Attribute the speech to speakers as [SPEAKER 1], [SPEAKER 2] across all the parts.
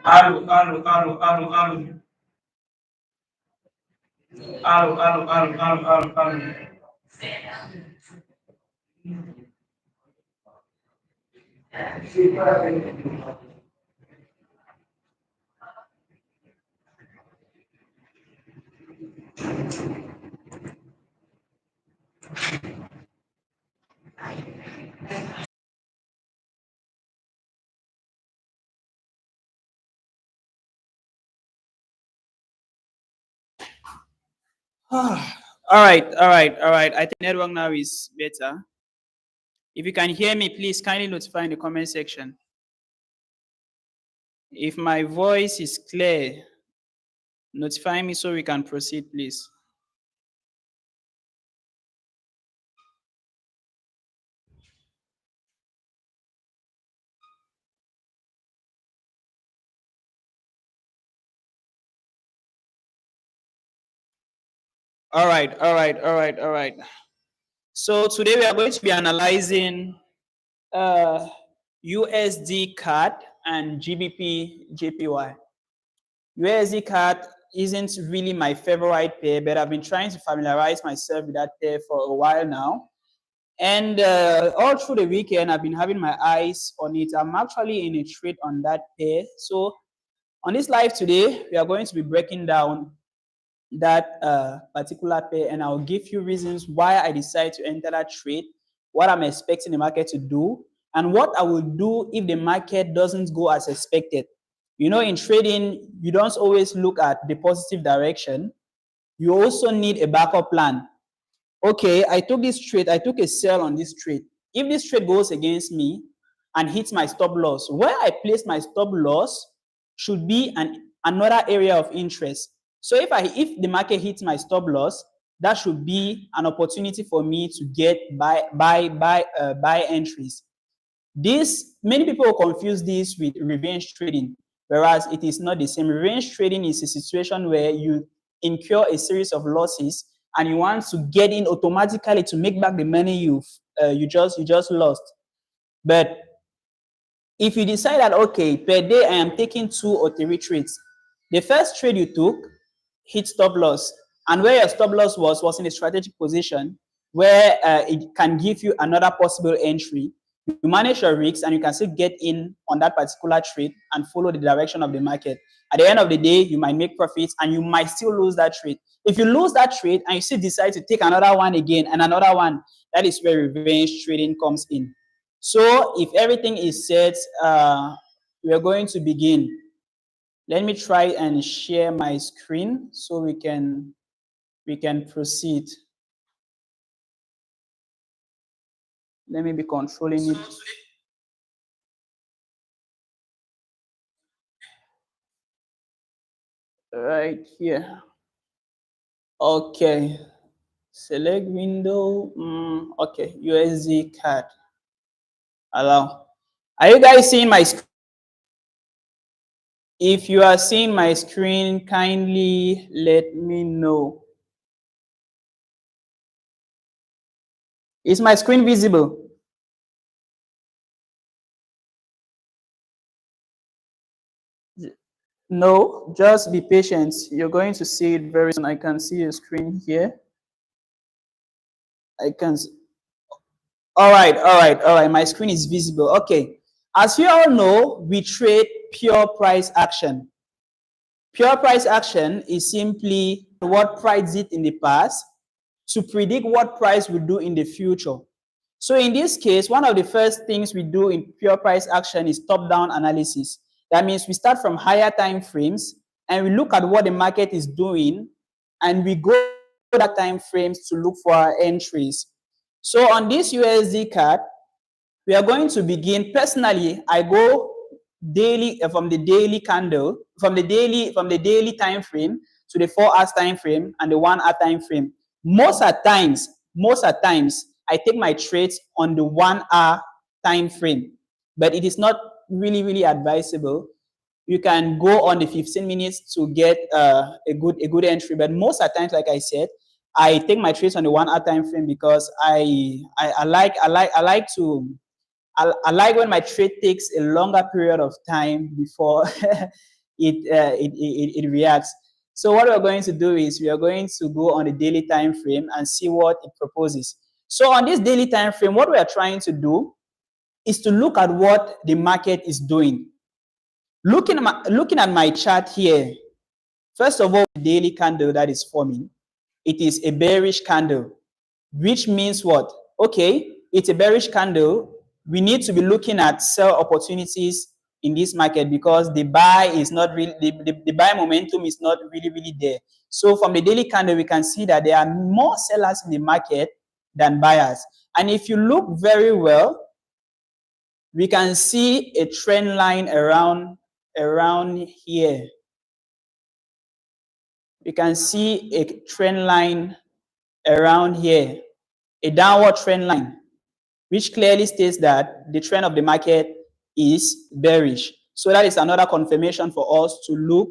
[SPEAKER 1] Alô, alô, alô, alô, alô. Alô, alô, alô, alô, alô, alô. All right, all right, all right. I think network now is better. If you can hear me, please kindly notify in the comment section. If my voice is clear, notify me so we can proceed, please. All right, all right, all right, all right. So today we are going to be analyzing USDCAD and GBPJPY. USDCAD isn't really my favorite pair, but I've been trying to familiarize myself with that pair for a while now. And all through the weekend, I've been having my eyes on it. I'm actually in a trade on that pair. So on this live today, we are going to be breaking down that particular pair, and I'll give you reasons why I decided to enter that trade, what I'm expecting the market to do, and what I will do if the market doesn't go as expected. You know, in trading, you don't always look at the positive direction. You also need a backup plan. Okay, I took this trade, I took a sell on this trade. If this trade goes against me and hits my stop loss, where I place my stop loss should be another area of interest. So if the market hits my stop loss, that should be an opportunity for me to get buy entries. Many people confuse this with revenge trading, whereas it is not the same. Revenge trading is a situation where you incur a series of losses and you want to get in automatically to make back the money you just lost. But if you decide that, okay, per day I am taking 2 or 3 trades, the first trade you took hit stop loss, and where your stop loss was in a strategic position where it can give you another possible entry. You manage your risks and you can still get in on that particular trade and follow the direction of the market. At the end of the day, you might make profits and you might still lose that trade. If you lose that trade and you still decide to take another one again and another one, that is where revenge trading comes in. So if everything is set, we are going to begin. Let me try and share my screen so we can proceed. Let me be controlling it. Right here. Okay. Select window. Okay. USDCAD. Allow. Are you guys seeing my screen? If you are seeing my screen, kindly let me know. Is my screen visible? No, just be patient. You're going to see it very soon. I can see your screen here. I can. All right, all right, all right. My screen is visible. Okay. As you all know, we trade pure price action. Pure price action is simply what price did in the past to predict what price will do in the future. So in this case, one of the first things we do in pure price action is top-down analysis. That means we start from higher time frames and we look at what the market is doing and we go to that time frames to look for our entries. So on this USDCAD, we are going to begin. Personally, I go daily from the daily candle, from the daily time frame to the 4 hours time frame and the 1 hour time frame. Most at times, I take my trades on the 1 hour time frame, but it is not really advisable. You can go on the 15 minutes to get a good entry, but most at times, like I said, I take my trades on the 1 hour time frame because I like I like when my trade takes a longer period of time before it reacts. So what we're going to do is we are going to go on the daily time frame and see what it proposes. So on this daily time frame, what we are trying to do is to look at what the market is doing. Looking at my chart here, first of all, the daily candle that is forming, it is a bearish candle, which means what? Okay, it's a bearish candle. We need to be looking at sell opportunities in this market because the buy is not really, the buy momentum is not really there. So from the daily candle, we can see that there are more sellers in the market than buyers. And if you look very well, we can see a trend line around here. We can see a trend line around here, a downward trend line, which clearly states that the trend of the market is bearish. So that is another confirmation for us to look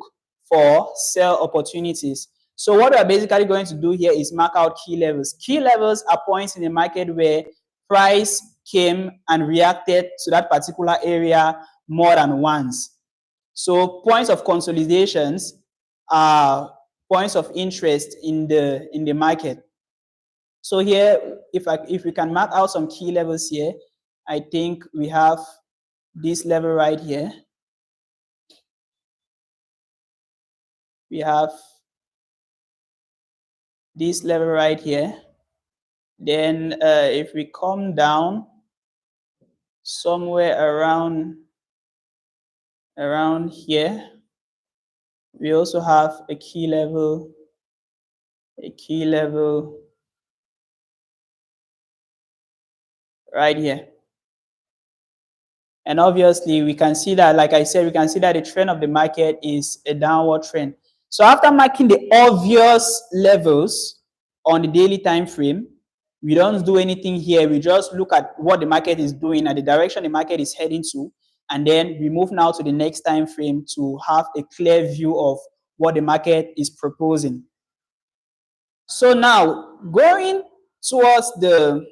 [SPEAKER 1] for sell opportunities. So what we are basically going to do here is mark out key levels. Key levels are points in the market where price came and reacted to that particular area more than once. So points of consolidations are points of interest in the market. So here, if we can mark out some key levels here, I think we have this level right here. We have this level right here. Then if we come down somewhere around here, we also have a key level right here. And obviously, we can see that, like I said, we can see that the trend of the market is a downward trend. So after marking the obvious levels on the daily time frame, we don't do anything here. We just look at what the market is doing and the direction the market is heading to. And then we move now to the next time frame to have a clear view of what the market is proposing. So now, going towards the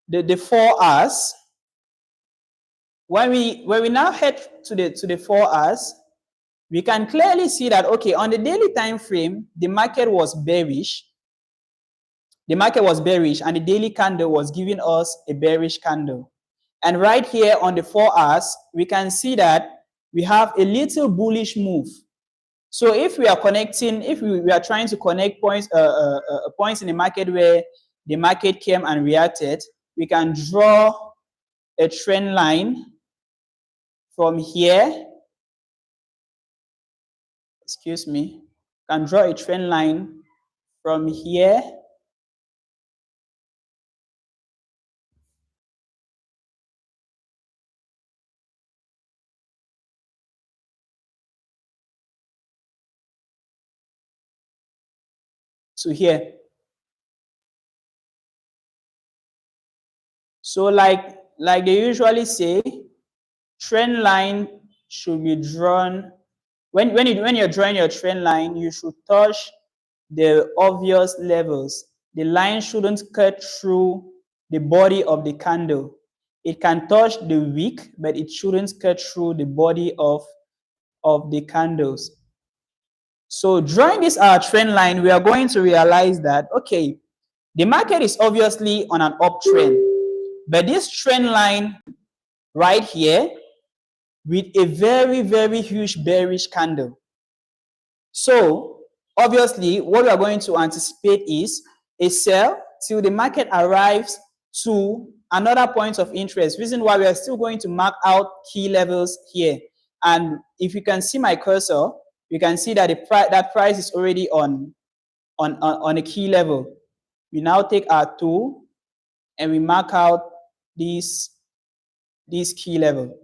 [SPEAKER 1] 4 hours, when we now head to the 4 hours, we can clearly see that, okay, on the daily time frame, the market was bearish. The market was bearish and the daily candle was giving us a bearish candle. And right here on the 4 hours, we can see that we have a little bullish move. So if we are connecting, if we are trying to connect points in the market where the market came and reacted, we can draw a trend line from here. Excuse me. Can draw a trend line from here to here. So like they usually say, trend line should be drawn when you're drawing your trend line, you should touch the obvious levels. The line shouldn't cut through the body of the candle. It can touch the wick, but it shouldn't cut through the body of the candles. So drawing this trend line, we are going to realize that, okay, the market is obviously on an uptrend, but this trend line right here with a very huge bearish candle. So obviously, what we are going to anticipate is a sell till the market arrives to another point of interest. Reason why we are still going to mark out key levels here. And if you can see my cursor, you can see that that price is already on a key level. We now take our tool and we mark out this key level.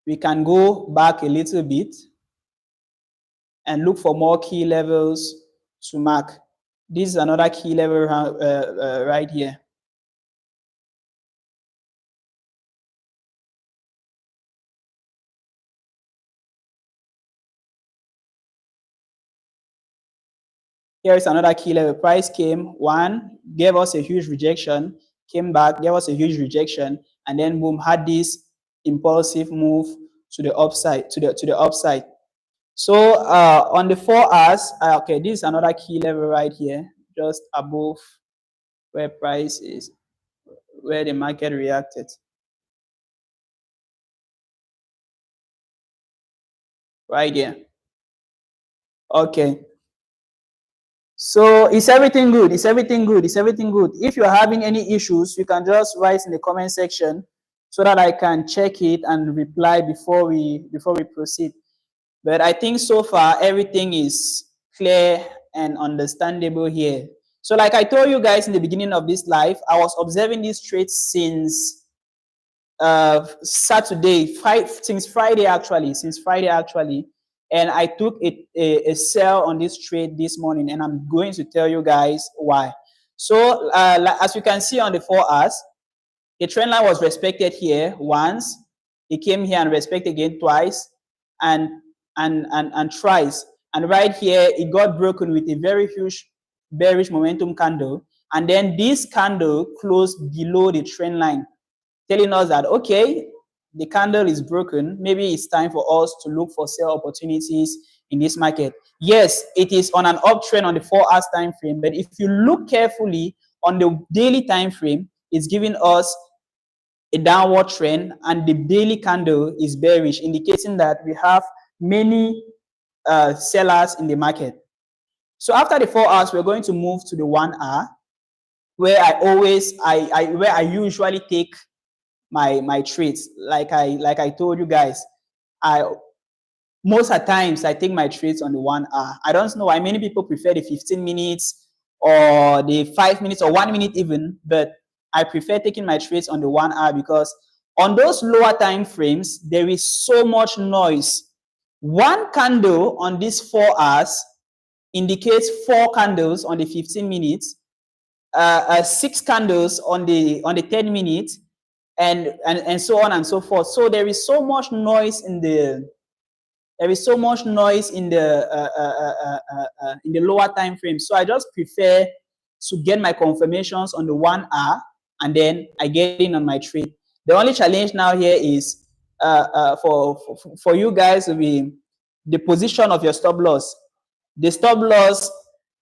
[SPEAKER 1] We can go back a little bit and look for more key levels to mark. This is another key level right here. Here is another key level. Price came, one, gave us a huge rejection, came back, gave us a huge rejection, and then boom, had this impulsive move to the upside, to the upside. So on the 4 hours, okay, this is another key level right here, just above where price is, where the market reacted. Right here. Okay. So is everything good? Is everything good? Is everything good? If you're having any issues, you can just write in the comment section so that I can check it and reply before we proceed. But I think so far everything is clear and understandable here. So like I told you guys in the beginning of this live, I was observing this trade since Saturday, since Friday actually, and I took a sell on this trade this morning, and I'm going to tell you guys why. So as you can see on the 4 hours, the trend line was respected here once, it came here and respected again twice, and thrice, and right here it got broken with a very huge bearish momentum candle, and then this candle closed below the trend line, telling us that, okay, the candle is broken. Maybe it's time for us to look for sell opportunities in this market. Yes, it is on an uptrend on the 4 hours time frame, but if you look carefully on the daily time frame, it's giving us a downward trend, and the daily candle is bearish, indicating that we have many sellers in the market. So after the 4 hours, we're going to move to the 1 hour, where I usually take my trades. Like I told you guys, most of the times I take my trades on the 1 hour. I don't know why many people prefer the 15 minutes or the 5 minutes or 1 minute even, but I prefer taking my trades on the 1 hour because on those lower time frames, there is so much noise. One candle on these 4 hours indicates 4 candles on the 15 minutes, 6 candles on the 10 minutes, and so on and so forth. So there is so much noise in the in the lower time frame. So I just prefer to get my confirmations on the 1 hour, and then I get in on my trade. The only challenge now here is for you guys to be the position of your stop loss. The stop loss,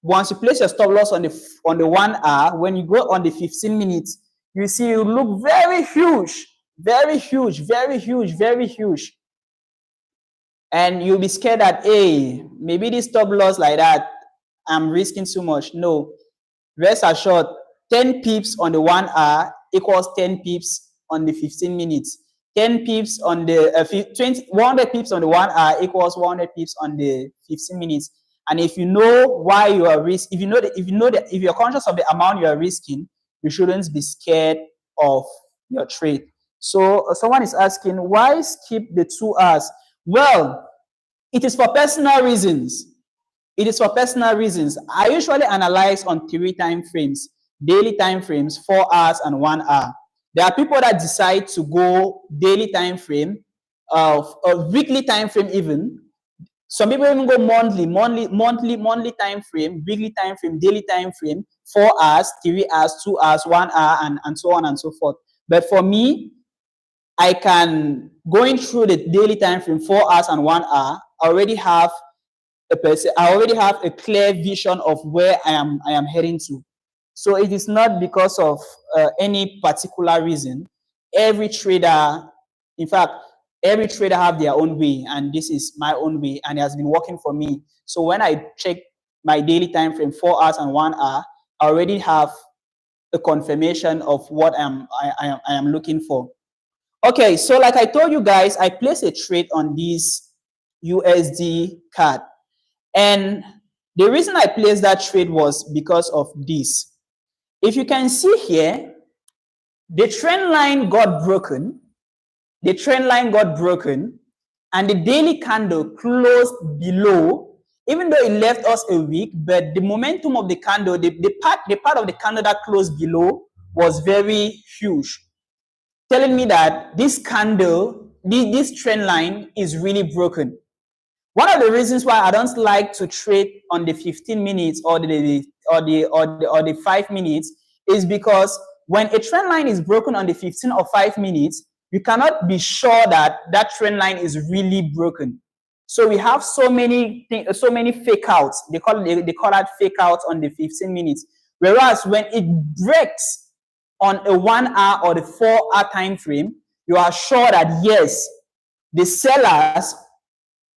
[SPEAKER 1] once you place your stop loss on the 1 hour, when you go on the 15 minutes, you see you look very huge, very huge, very huge, very huge. And you'll be scared that, hey, maybe this stop loss like that, I'm risking too much. No, rest assured, 10 pips on the 1 hour equals 10 pips on the 15 minutes. 10 pips on the 100 pips on the 1 hour equals 100 pips on the 15 minutes. And if you know why you are risking, if you're conscious of the amount you are risking, you shouldn't be scared of your trade. So someone is asking, why skip the 2 hours? Well, it is for personal reasons. It is for personal reasons. I usually analyze on 3 time frames: daily time frames, 4 hours, and 1 hour. There are people that decide to go daily time frame, weekly time frame even. Some people even go monthly time frame, weekly time frame, daily time frame, 4 hours, 3 hours, 2 hours, 1 hour, and so on and so forth. But for me, I can, going through the daily time frame, 4 hours and 1 hour, I already have a clear vision of where I am heading to. So it is not because of any particular reason. Every trader, in fact, every trader have their own way, and this is my own way, and it has been working for me. So when I check my daily time frame, 4 hours and 1 hour, I already have a confirmation of what I am looking for. Okay, so like I told you guys, I placed a trade on this USD CAD. And the reason I placed that trade was because of this. If you can see here, the trend line got broken. The trend line got broken, and the daily candle closed below, even though it left us a wick, but the momentum of the candle, the part of the candle that closed below was very huge, telling me that this candle, this trend line is really broken. One of the reasons why I don't like to trade on the 15 minutes or the 5 minutes is because when a trend line is broken on the 15 or 5 minutes, you cannot be sure that that trend line is really broken. So we have so many fake outs. They call that fake outs on the 15 minutes. Whereas when it breaks on a 1 hour or the 4 hour time frame, you are sure that yes, the sellers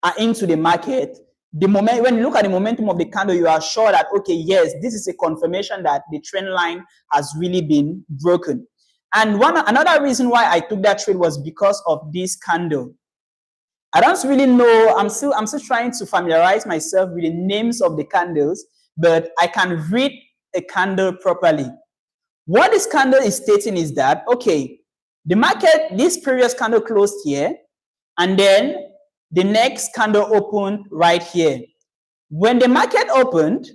[SPEAKER 1] are into the market. The moment, when you look at the momentum of the candle, you are sure that, okay, yes, this is a confirmation that the trend line has really been broken. And another reason why I took that trade was because of this candle. I don't really know, I'm still trying to familiarize myself with the names of the candles, but I can read a candle properly. What this candle is stating is that, okay, the market, this previous candle closed here, and then the next candle opened right here. When the market opened,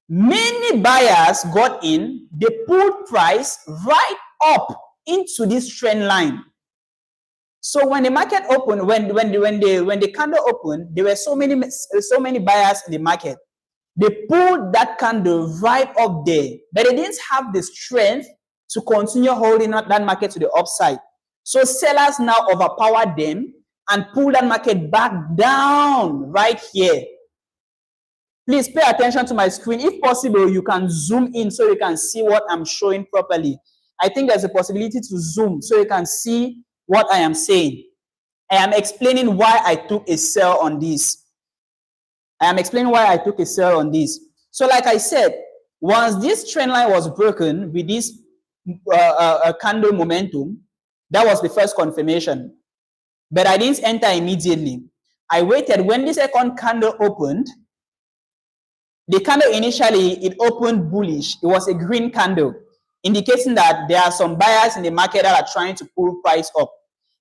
[SPEAKER 1] many buyers got in, they pulled price right up into this trend line. So when the market opened, when the candle opened, there were so many buyers in the market. They pulled that candle right up there, but they didn't have the strength to continue holding that market to the upside. So sellers now overpowered them and pulled that market back down right here. Please pay attention to my screen. If possible, you can zoom in so you can see what I'm showing properly. I think there's a possibility to zoom so you can see what I am saying. I am explaining why I took a sell on this. So like I said, once this trend line was broken with this candle momentum, that was the first confirmation. But I didn't enter immediately. I waited. When the second candle opened, the candle initially, it opened bullish. It was a green candle, indicating that there are some buyers in the market that are trying to pull price up.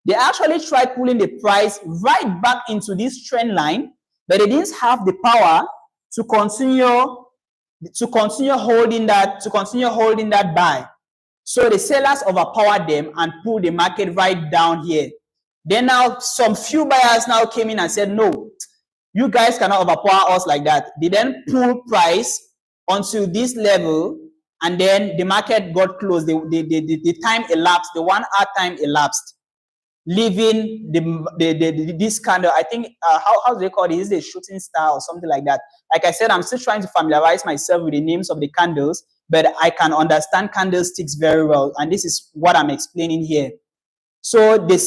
[SPEAKER 1] They actually tried pulling the price right back into this trend line, but they didn't have the power to continue holding that buy. So the sellers overpowered them and pulled the market right down here. Then now some few buyers now came in and said, no, you guys cannot overpower us like that. They then pulled price onto this level, and then the market got closed. The time elapsed, the 1 hour time elapsed, leaving this candle. I think how do they call it? Is it a shooting star or something like that? Like I said, I'm still trying to familiarize myself with the names of the candles, but I can understand candlesticks very well, and this is what I'm explaining here. So the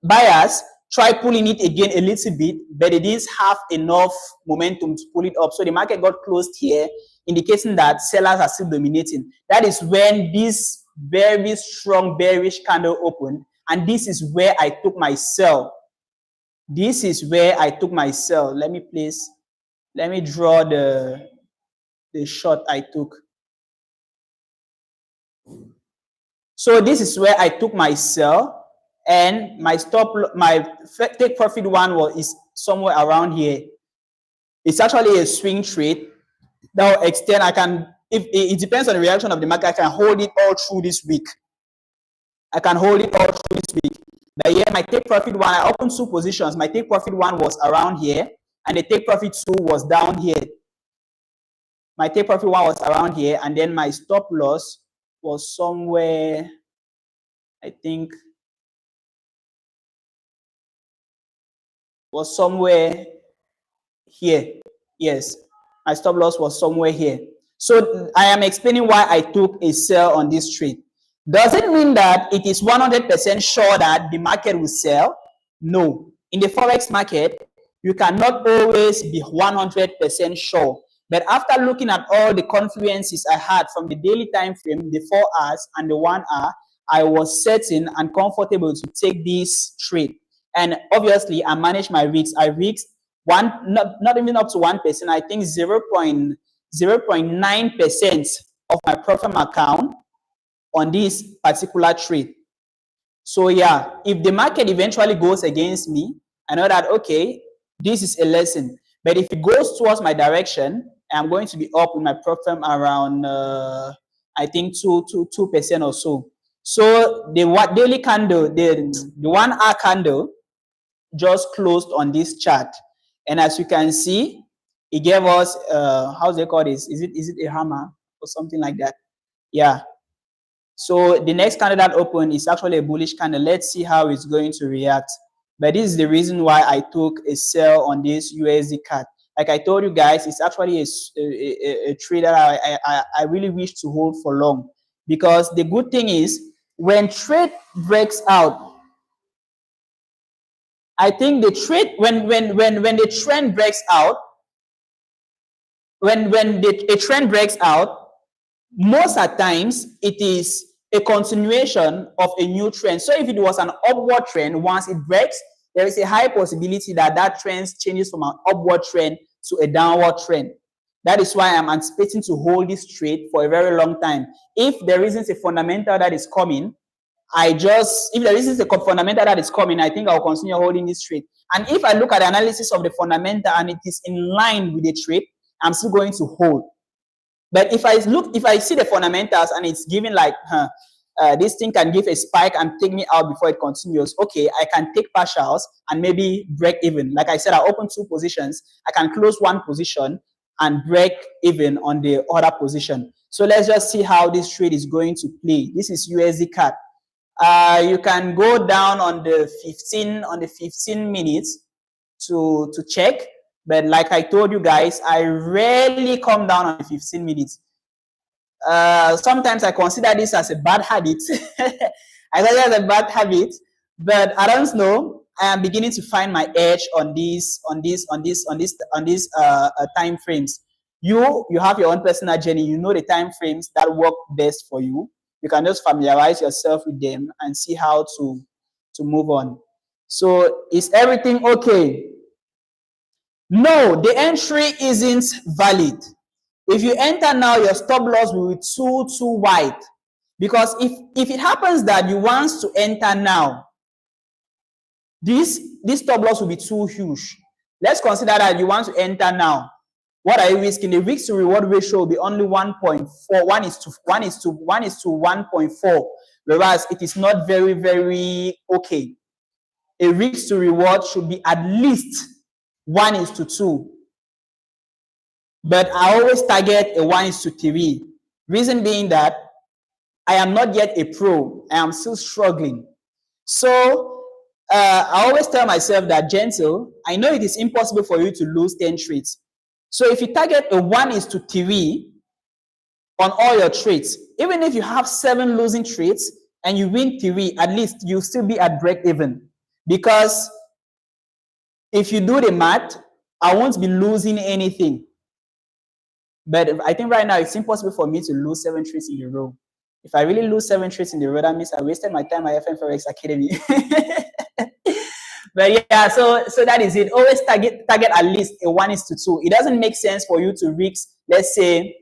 [SPEAKER 1] buyers try pulling it again a little bit, but they didn't have enough momentum to pull it up. So the market got closed here, indicating that sellers are still dominating. That is when this very strong bearish candle opened, and this is where I took my sell. Let me draw the shot I took. So this is where I took my sell, and my take profit one is somewhere around here. It's actually a swing trade that will extend. If it depends on the reaction of the market, I can hold it all through this week. But yeah, my take profit one, I opened two positions. My take profit one was around here, and the take profit two was down here. My take profit one was around here, and then my stop loss was somewhere, I think, was somewhere here. Yes, my stop loss was somewhere here. So I am explaining why I took a sell on this trade. Does it mean that it is 100% sure that the market will sell? No. In the Forex market, you cannot always be 100% sure. But after looking at all the confluences I had from the daily time frame, the 4 hours and the 1 hour, I was certain and comfortable to take this trade. And obviously, I managed my risks. I risked not even up to 1%. I think 0.9% of my profit account on this particular trade. So yeah, if the market eventually goes against me, I know that, okay, this is a lesson. But if it goes towards my direction, I'm going to be up with my profit around, I think 2% or so. So the daily candle, the 1 hour candle just closed on this chart. And as you can see, it gave us, how do they call this? Is it a hammer? or something like that. Yeah. So the next candle that opened is actually a bullish candle. Let's see how it's going to react. But this is the reason why I took a sell on this USDCAD. Like I told you guys, it's actually a trade that I really wish to hold for long. Because the good thing is, when trade breaks out, I think the trade, when the trend breaks out, when a trend breaks out, most at times it is a continuation of a new trend. So if it was an upward trend, once it breaks, there is a high possibility that that trend changes from an upward trend to a downward trend. That is why I'm anticipating to hold this trade for a very long time. If there isn't a fundamental that is coming, if there isn't a fundamental that is coming, I think I'll continue holding this trade. And if I look at the analysis of the fundamental and it is in line with the trade, I'm still going to hold. But if I see the fundamentals and it's giving like, this thing can give a spike and take me out before it continues, okay, I can take partials and maybe break even. Like I said, I open 2 positions. I can close 1 position and break even on the other position. So let's just see how this trade is going to play. This is USDCAD. You can go down on the 15 minutes to check. But like I told you guys, I rarely come down on 15 minutes. Sometimes I consider this as a bad habit. I consider it as a bad habit, but I don't know. I am beginning to find my edge on these time frames. You have your own personal journey. You know the time frames that work best for you. You can just familiarize yourself with them and see how to move on. So is everything okay? No, the entry isn't valid. If you enter now, your stop loss will be too wide. Because if it happens that you want to enter now, this stop loss will be too huge. Let's consider that you want to enter now. What are you risking? The risk to reward ratio will be only 1.4, 1:1:1:1.4, whereas it is not very, very okay. A risk to reward should be at least 1:2. But I always target a 1:3. Reason being that I am not yet a pro. I am still struggling. So I always tell myself that, Jeantle, I know it is impossible for you to lose 10 trades. So if you target a 1:3 on all your trades, even if you have 7 losing trades and you win 3, at least you'll still be at break even. Because if you do the math, I won't be losing anything. But I think right now it's impossible for me to lose 7 trades in a row. If I really lose 7 trades in a row, that means I wasted my time at FN FOREX Academy. But yeah, so that is it. Always target at least a 1:2. It doesn't make sense for you to risk, let's say,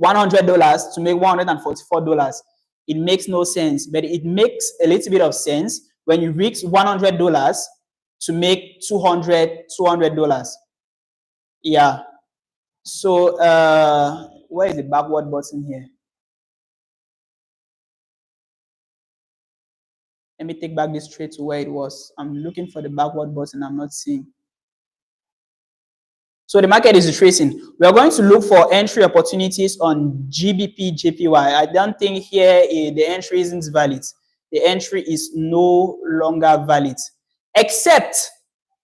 [SPEAKER 1] $100 to make $144. It makes no sense, but it makes a little bit of sense when you risk $100 to make $200. Yeah. So where is the backward button here? Let me take back this trade to where it was. I'm looking for the backward button. I'm not seeing. So the market is retracing. We are going to look for entry opportunities on GBPJPY. I don't think here the entry isn't valid. The entry is no longer valid. Except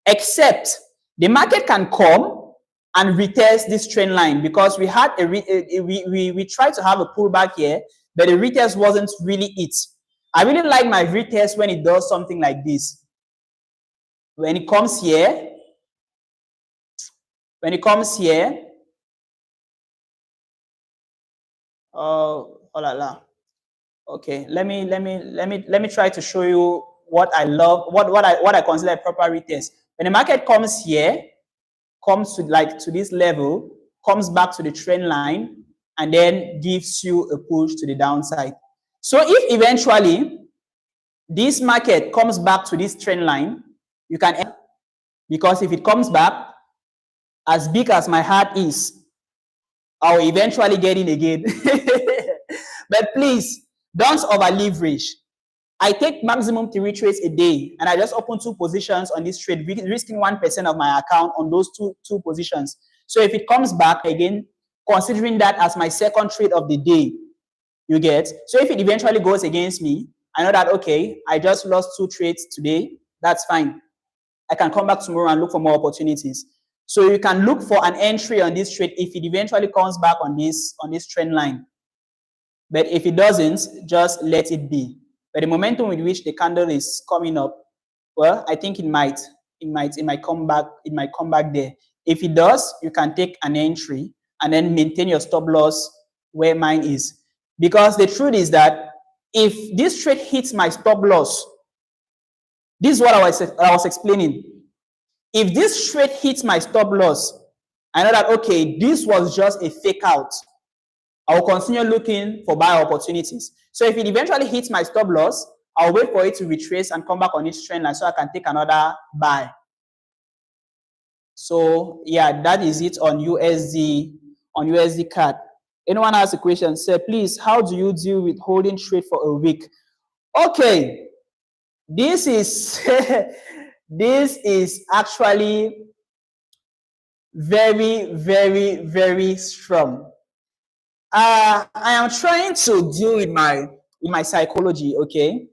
[SPEAKER 1] the market can come and retest this trend line, because we had we tried to have a pullback here, but the retest wasn't really it. I really like my retest when it does something like this. When it comes here, oh la la. Okay, let me try to show you what I love, what I consider a proper retest. When the market comes here, comes to this level, comes back to the trend line, and then gives you a push to the downside. So if eventually this market comes back to this trend line, you can, because if it comes back, as big as my heart is, I'll eventually get in again. But please, don't over leverage. I take maximum 3 trades a day, and I just open 2 positions on this trade, risking 1% of my account on those two positions. So if it comes back again, considering that as my second trade of the day. You get? So if it eventually goes against me, I know that, okay, I just lost 2 trades today. That's fine. I can come back tomorrow and look for more opportunities. So you can look for an entry on this trade if it eventually comes back on this trend line. But if it doesn't, just let it be. But the momentum with which the candle is coming up, well, I think it might come back there. If it does, you can take an entry and then maintain your stop loss where mine is. Because the truth is that if this trade hits my stop loss, this is what I was explaining. If this trade hits my stop loss, I know that, okay, this was just a fake out. I will continue looking for buy opportunities. So if it eventually hits my stop loss, I'll wait for it to retrace and come back on its trend line so I can take another buy. So yeah, that is it on USDCAD. Anyone has a question? Say, please, how do you deal with holding trade for a week? Okay, this is this is actually very, very, very strong. I am trying to deal with my psychology. Okay,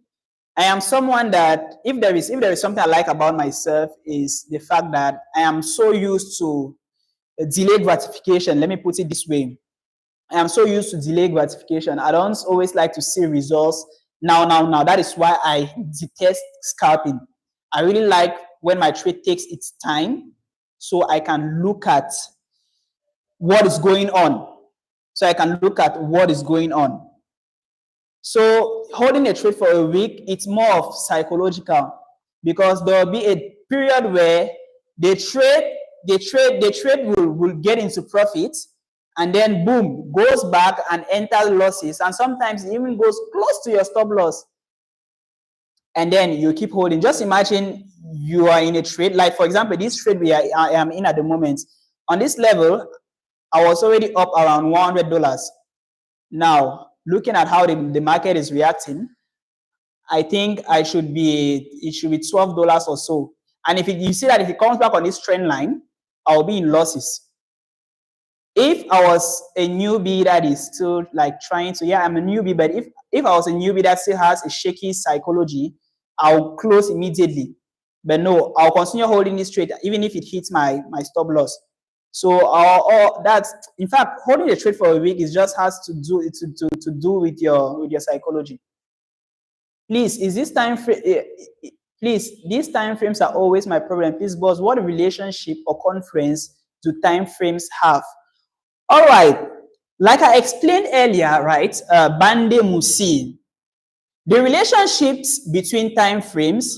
[SPEAKER 1] I am someone that if there is something I like about myself is the fact that I am so used to delayed gratification. Let me put it this way. I am so used to delayed gratification. I don't always like to see results now. That is why I detest scalping. I really like when my trade takes its time so I can look at what is going on. So holding a trade for a week, it's more of psychological because there will be a period where the trade will get into profits and then boom, goes back and enters losses, and sometimes it even goes close to your stop loss. And then you keep holding. Just imagine you are in a trade, like for example, this trade I am in at the moment. On this level, I was already up around $100. Now, looking at how the market is reacting, I think it should be $12 or so. And if you see that if it comes back on this trend line, I'll be in losses. If I was a newbie that is still like trying to, I'm a newbie, but if I was a newbie that still has a shaky psychology, I'll close immediately. But no, I'll continue holding this trade even if it hits my stop loss. So that's, in fact, holding the trade for a week is just has to do with your psychology. Please, these time frames are always my problem. Please, boss, what relationship or conference do time frames have? All right, like I explained earlier, right? Bande Musi. The relationships between time frames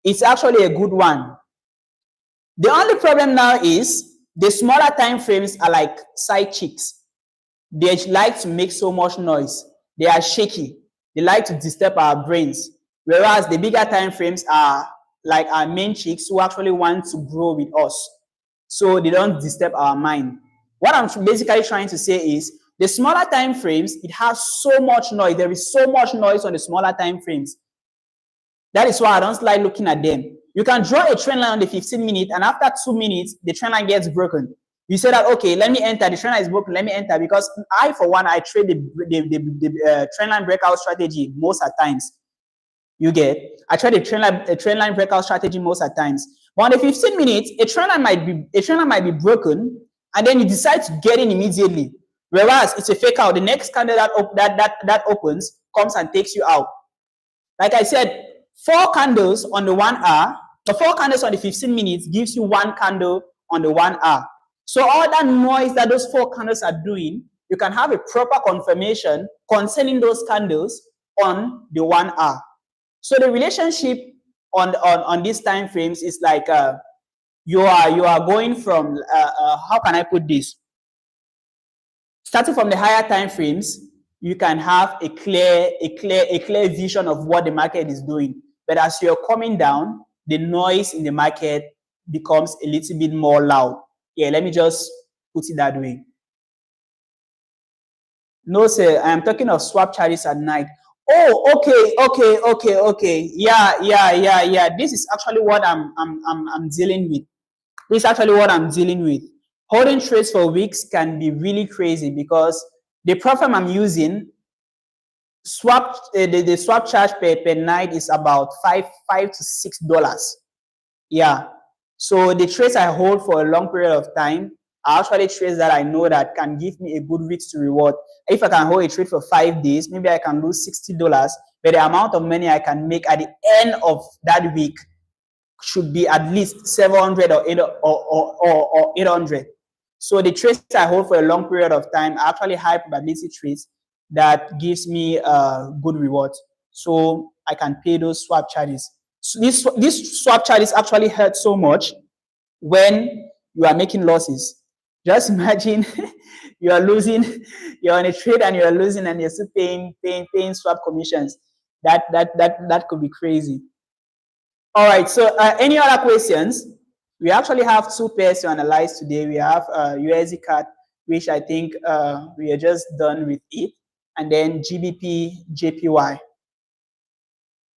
[SPEAKER 1] is actually a good one. The only problem now is the smaller time frames are like side chicks. They like to make so much noise. They are shaky. They like to disturb our brains. Whereas the bigger time frames are like our main chicks who actually want to grow with us. So they don't disturb our mind. What I'm basically trying to say is the smaller time frames, it has so much noise. There is so much noise on the smaller time frames. That is why I don't like looking at them. You can draw a trend line on the 15 minute, and after 2 minutes, the trend line gets broken. You say that, okay, let me enter. The trend line is broken. Let me enter, because I, for one, I trade the trend line breakout strategy most at times. You get? I trade a trend line breakout strategy most at times. But on the 15 minutes, a trend line might be broken, and then you decide to get in immediately. Whereas it's a fake out. The next candle that opens comes and takes you out. Like I said, 4 candles on the 1 hour, the 4 candles on the 15 minutes gives you 1 candle on the 1 hour. So all that noise that those 4 candles are doing, you can have a proper confirmation concerning those candles on the 1 hour. So the relationship on these time frames is like you are going from how can I put this? Starting from the higher time frames, you can have a clear vision of what the market is doing. But as you're coming down, the noise in the market becomes a little bit more loud. Yeah, let me just put it that way. No, sir, I am talking of swap charges at night. Oh, okay. Yeah. This is actually what I'm dealing with. This is actually what I'm dealing with. Holding trades for weeks can be really crazy because the platform I'm using, the swap charge per night is about $5 to $6. Yeah. So the trades I hold for a long period of time are actually trades that I know that can give me a good risk to reward. If I can hold a trade for 5 days, maybe I can lose $60, but the amount of money I can make at the end of that week should be at least 700 or 800. So the trades I hold for a long period of time are actually high probability trades that gives me good rewards. So I can pay those swap charges. So this swap charges actually hurt so much when you are making losses. Just imagine you are losing, you're on a trade and you're losing and you're still paying swap commissions. That could be crazy. All right, so any other questions? We actually have two pairs to analyze today. We have USDCAD, which I think we are just done with it, and then GBPJPY.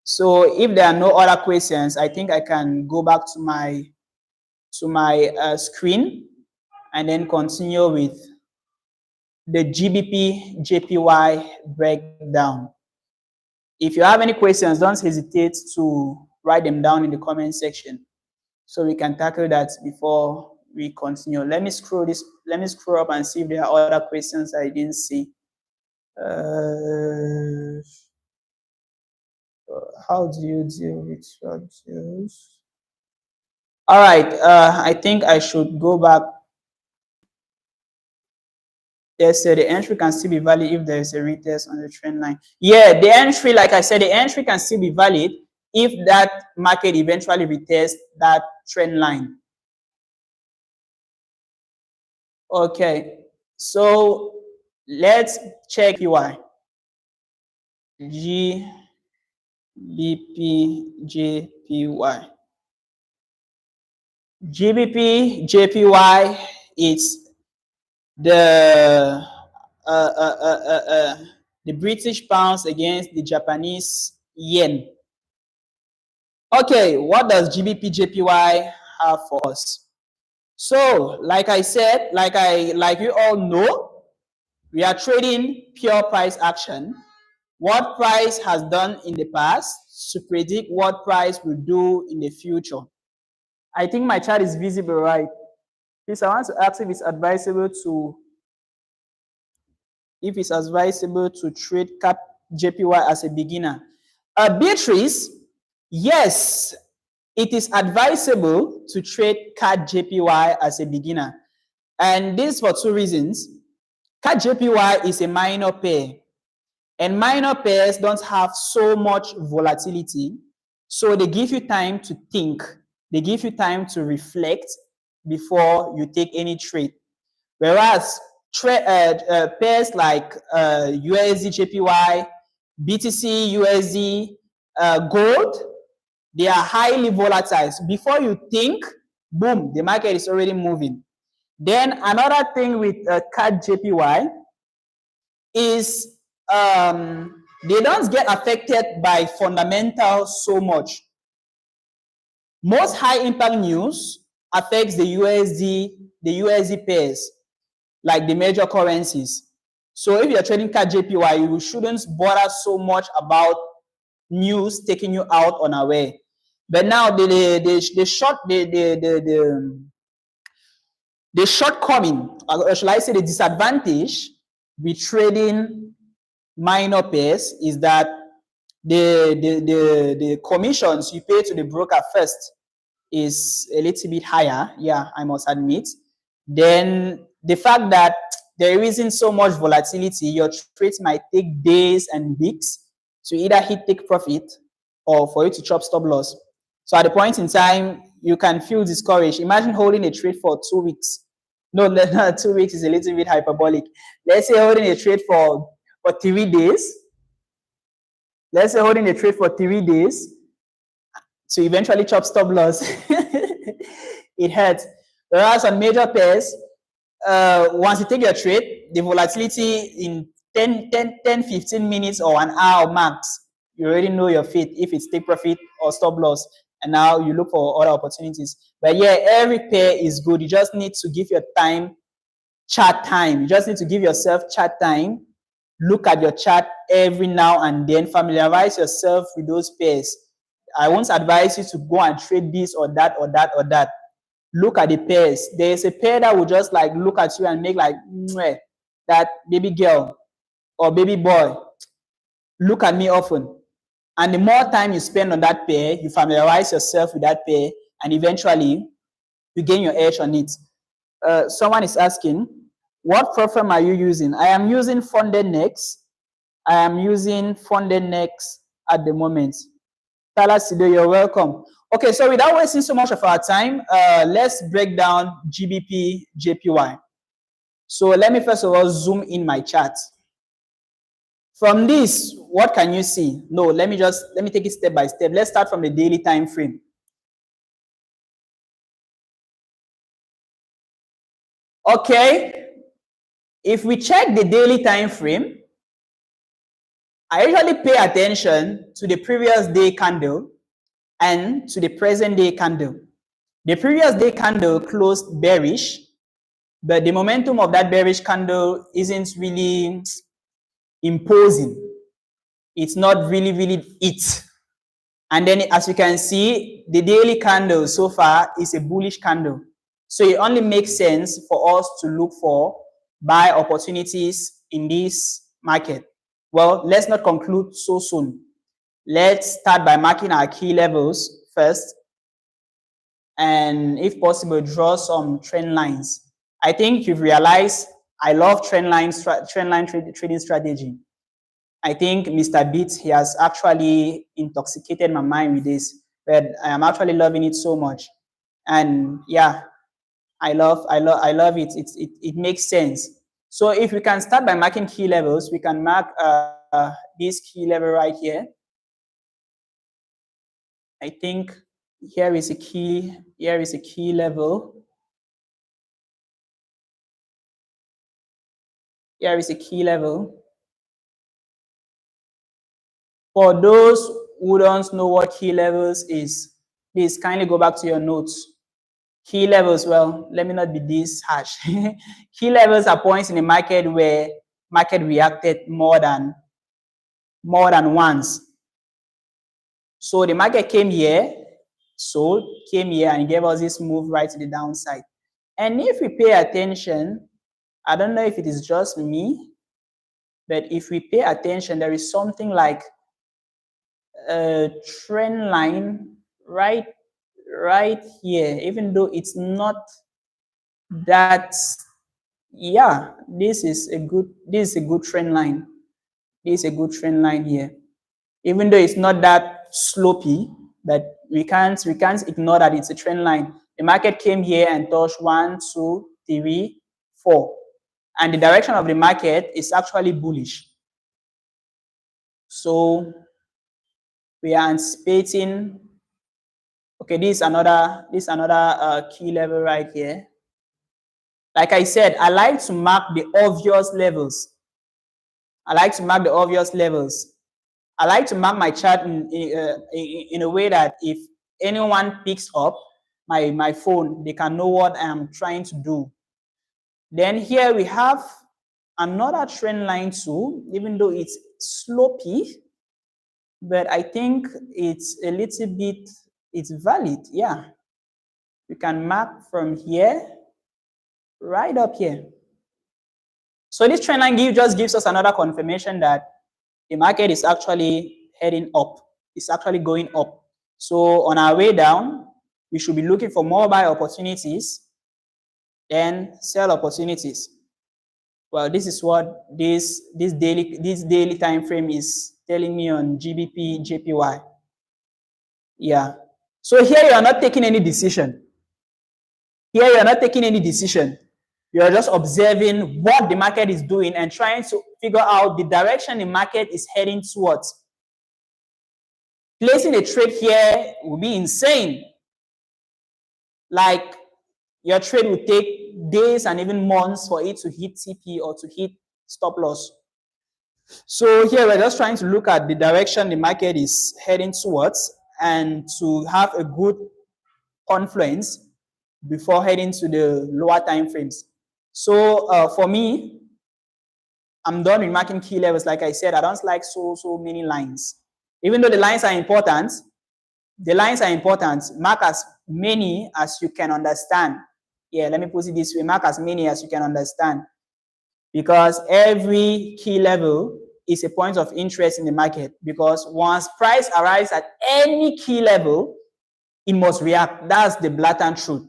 [SPEAKER 1] So if there are no other questions, I think I can go back to my screen and then continue with the GBPJPY breakdown. If you have any questions, don't hesitate to write them down in the comment section so we can tackle that before we continue. Let me scroll up and see if there are other questions I didn't see. How do you deal with short deals? All right, I think I should go back. Yes, so the entry can still be valid if there is a retest on the trend line. Yeah, the entry, like I said, the entry can still be valid if that market eventually retests that trend line. Okay, so let's check GBPJPY. GBPJPY. GBPJPY is the British pounds against the Japanese yen. Okay, what does GBPJPY have for us? So, like I said, like you all know, we are trading pure price action. What price has done in the past to predict what price will do in the future. I think my chart is visible, right? Please, I want to ask if it's advisable to trade CAD JPY as a beginner. Beatrice, yes, it is advisable to trade CAD JPY as a beginner. And this for two reasons. CAD JPY is a minor pair. And minor pairs don't have so much volatility. So they give you time to think. They give you time to reflect before you take any trade. Whereas pairs like USDJPY, BTC, USD, gold, they are highly volatile. So before you think, boom, the market is already moving. Then another thing with CAD JPY is they don't get affected by fundamentals so much. Most high impact news affects the USD pairs, like the major currencies. So if you're trading CAD JPY, you shouldn't bother so much about news taking you out unaware. But now the shortcoming, or shall I say the disadvantage with trading minor pairs is that the commissions you pay to the broker first is a little bit higher. Yeah, I must admit. Then the fact that there isn't so much volatility, your trades might take days and weeks to either hit take profit or for you to chop stop loss. So at the point in time, you can feel discouraged. Imagine holding a trade for 2 weeks. No, 2 weeks is a little bit hyperbolic. Let's say holding a trade for 3 days. Let's say holding a trade for 3 days to eventually chop stop loss. It hurts. Whereas on major pairs, once you take your trade, the volatility in 10, 15 minutes or an hour max, you already know your fate, if it's take profit or stop loss, and now you look for other opportunities. But yeah, every pair is good. You just need to give your chart time. You just need to give yourself chart time. Look at your chart every now and then. Familiarize yourself with those pairs. I won't advise you to go and trade this or that or that or that. Look at the pairs. There's a pair that will just like look at you and make like that baby girl or baby boy. Look at me often. And the more time you spend on that pair, you familiarize yourself with that pair, and eventually you gain your edge on it. Someone is asking, what platform are you using? I am using Funded Next. I am using Funded Next at the moment. Tala Sido, you're welcome. Okay, so without wasting so much of our time, let's break down GBPJPY. So let me first of all zoom in my chart. From this, what can you see? No, let me take it step by step. Let's start from the daily time frame. Okay, if we check the daily time frame, I usually pay attention to the previous day candle and to the present day candle. The previous day candle closed bearish, but the momentum of that bearish candle isn't really imposing. It's not really it. And then as you can see, the daily candle so far is a bullish candle. So it only makes sense for us to look for buy opportunities in this market. Well, let's not conclude so soon. Let's start by marking our key levels first. And if possible, draw some trend lines. I think you've realized I love trend line trading strategy. I think Mr. Beats, he has actually intoxicated my mind with this, but I am actually loving it so much. And yeah, I love it. It makes sense. So if we can start by marking key levels, we can mark this key level right here. I think here is a key level. Here is a key level. For those who don't know what key levels is, please kindly go back to your notes. Key levels, well, let me not be this harsh. Key levels are points in the market where market reacted more than once. So the market came here, sold, came here and gave us this move right to the downside. And if we pay attention, I don't know if it is just me, but if we pay attention, there is something like a trend line right here, even though it's not that. Yeah, this is a good trend line. This is a good trend line here, even though it's not that slopey, but we can't ignore that it's a trend line. The market came here and touched 1, 2, 3, 4, and the direction of the market is actually bullish. So we are anticipating. Okay, this is another key level right here. Like I said, I like to mark the obvious levels. I like to mark my chart in a way that if anyone picks up my phone, they can know what I am trying to do. Then here we have another trend line too, even though it's slopey, but I think it's a little bit, it's valid. Yeah, you can mark from here right up here. So this trend line just gives us another confirmation that the market is actually heading up. It's actually going up. So on our way down, we should be looking for more buy opportunities than sell opportunities. Well, this is what this daily time frame is telling me on GBPJPY. Yeah. So here you are not taking any decision. You are just observing what the market is doing and trying to figure out the direction the market is heading towards. Placing a trade here will be insane. Like your trade will take days and even months for it to hit TP or to hit stop loss. So here we're just trying to look at the direction the market is heading towards and to have a good confluence before heading to the lower time frames. So for me, I'm done with marking key levels. Like I said, I don't like so many lines. Even though the lines are important, mark as many as you can understand. Yeah, let me put it this way, mark as many as you can understand. Because every key level is a point of interest in the market. Because once price arrives at any key level, it must react. That's the blatant truth.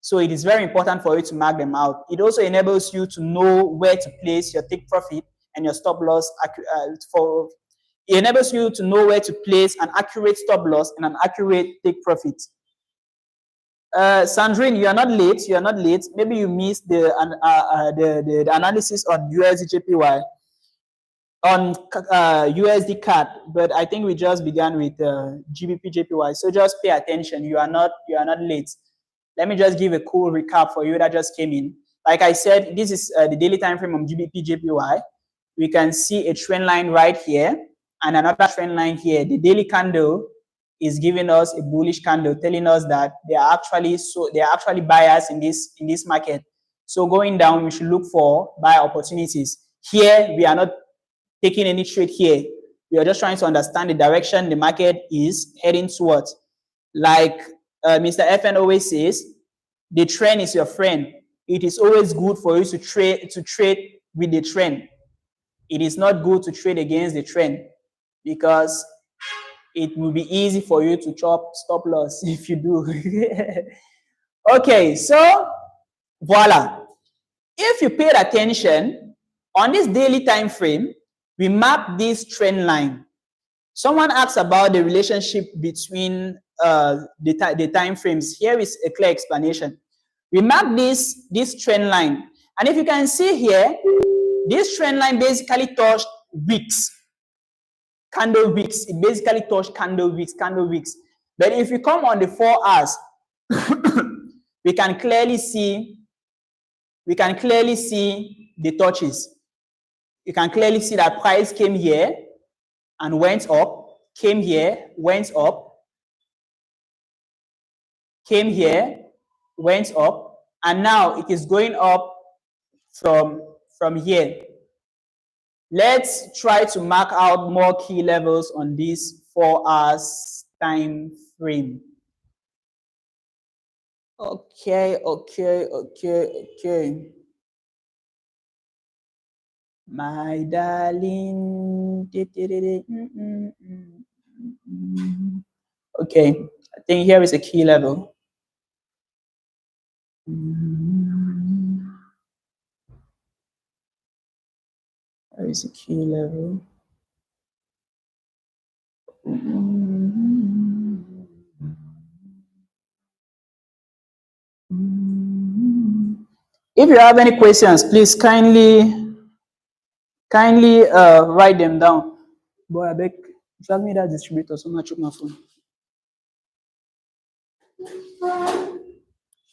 [SPEAKER 1] So it is very important for you to mark them out. It also enables you to know where to place your take profit and your stop loss. It enables you to know where to place an accurate stop loss and an accurate take profit. Sandrine, you are not late. You are not late. Maybe you missed the analysis on USDJPY on USDCAD, but I think we just began with GBPJPY. So just pay attention. You are not late. Let me just give a cool recap for you that just came in. Like I said, this is the daily time frame on GBPJPY. We can see a trend line right here and another trend line here. The daily candle is giving us a bullish candle, telling us that there are actually buyers in this market. So going down, we should look for buy opportunities. Here, we are not taking any trade here. We are just trying to understand the direction the market is heading towards. Like Mr. FN always says, the trend is your friend. It is always good for you to trade with the trend. It is not good to trade against the trend because it will be easy for you to chop stop loss if you do. Okay, so voila. If you paid attention on this daily time frame, we map this trend line. Someone asked about the relationship between the time frames. Here is a clear explanation. We map this trend line, and if you can see here, this trend line basically touched wicks, candle wicks. It basically touched candle wicks. But if you come on the 4 hours, we can clearly see the touches. You can clearly see that price came here and went up, came here, went up, came here, went up, and now it is going up from here. Let's try to mark out more key levels on this 4 hours time frame. Okay. My darling. Okay, I think here is a key level. There is a key level. If you have any questions, please kindly write them down. Boy, I beg, tell me that distributor so much of my phone.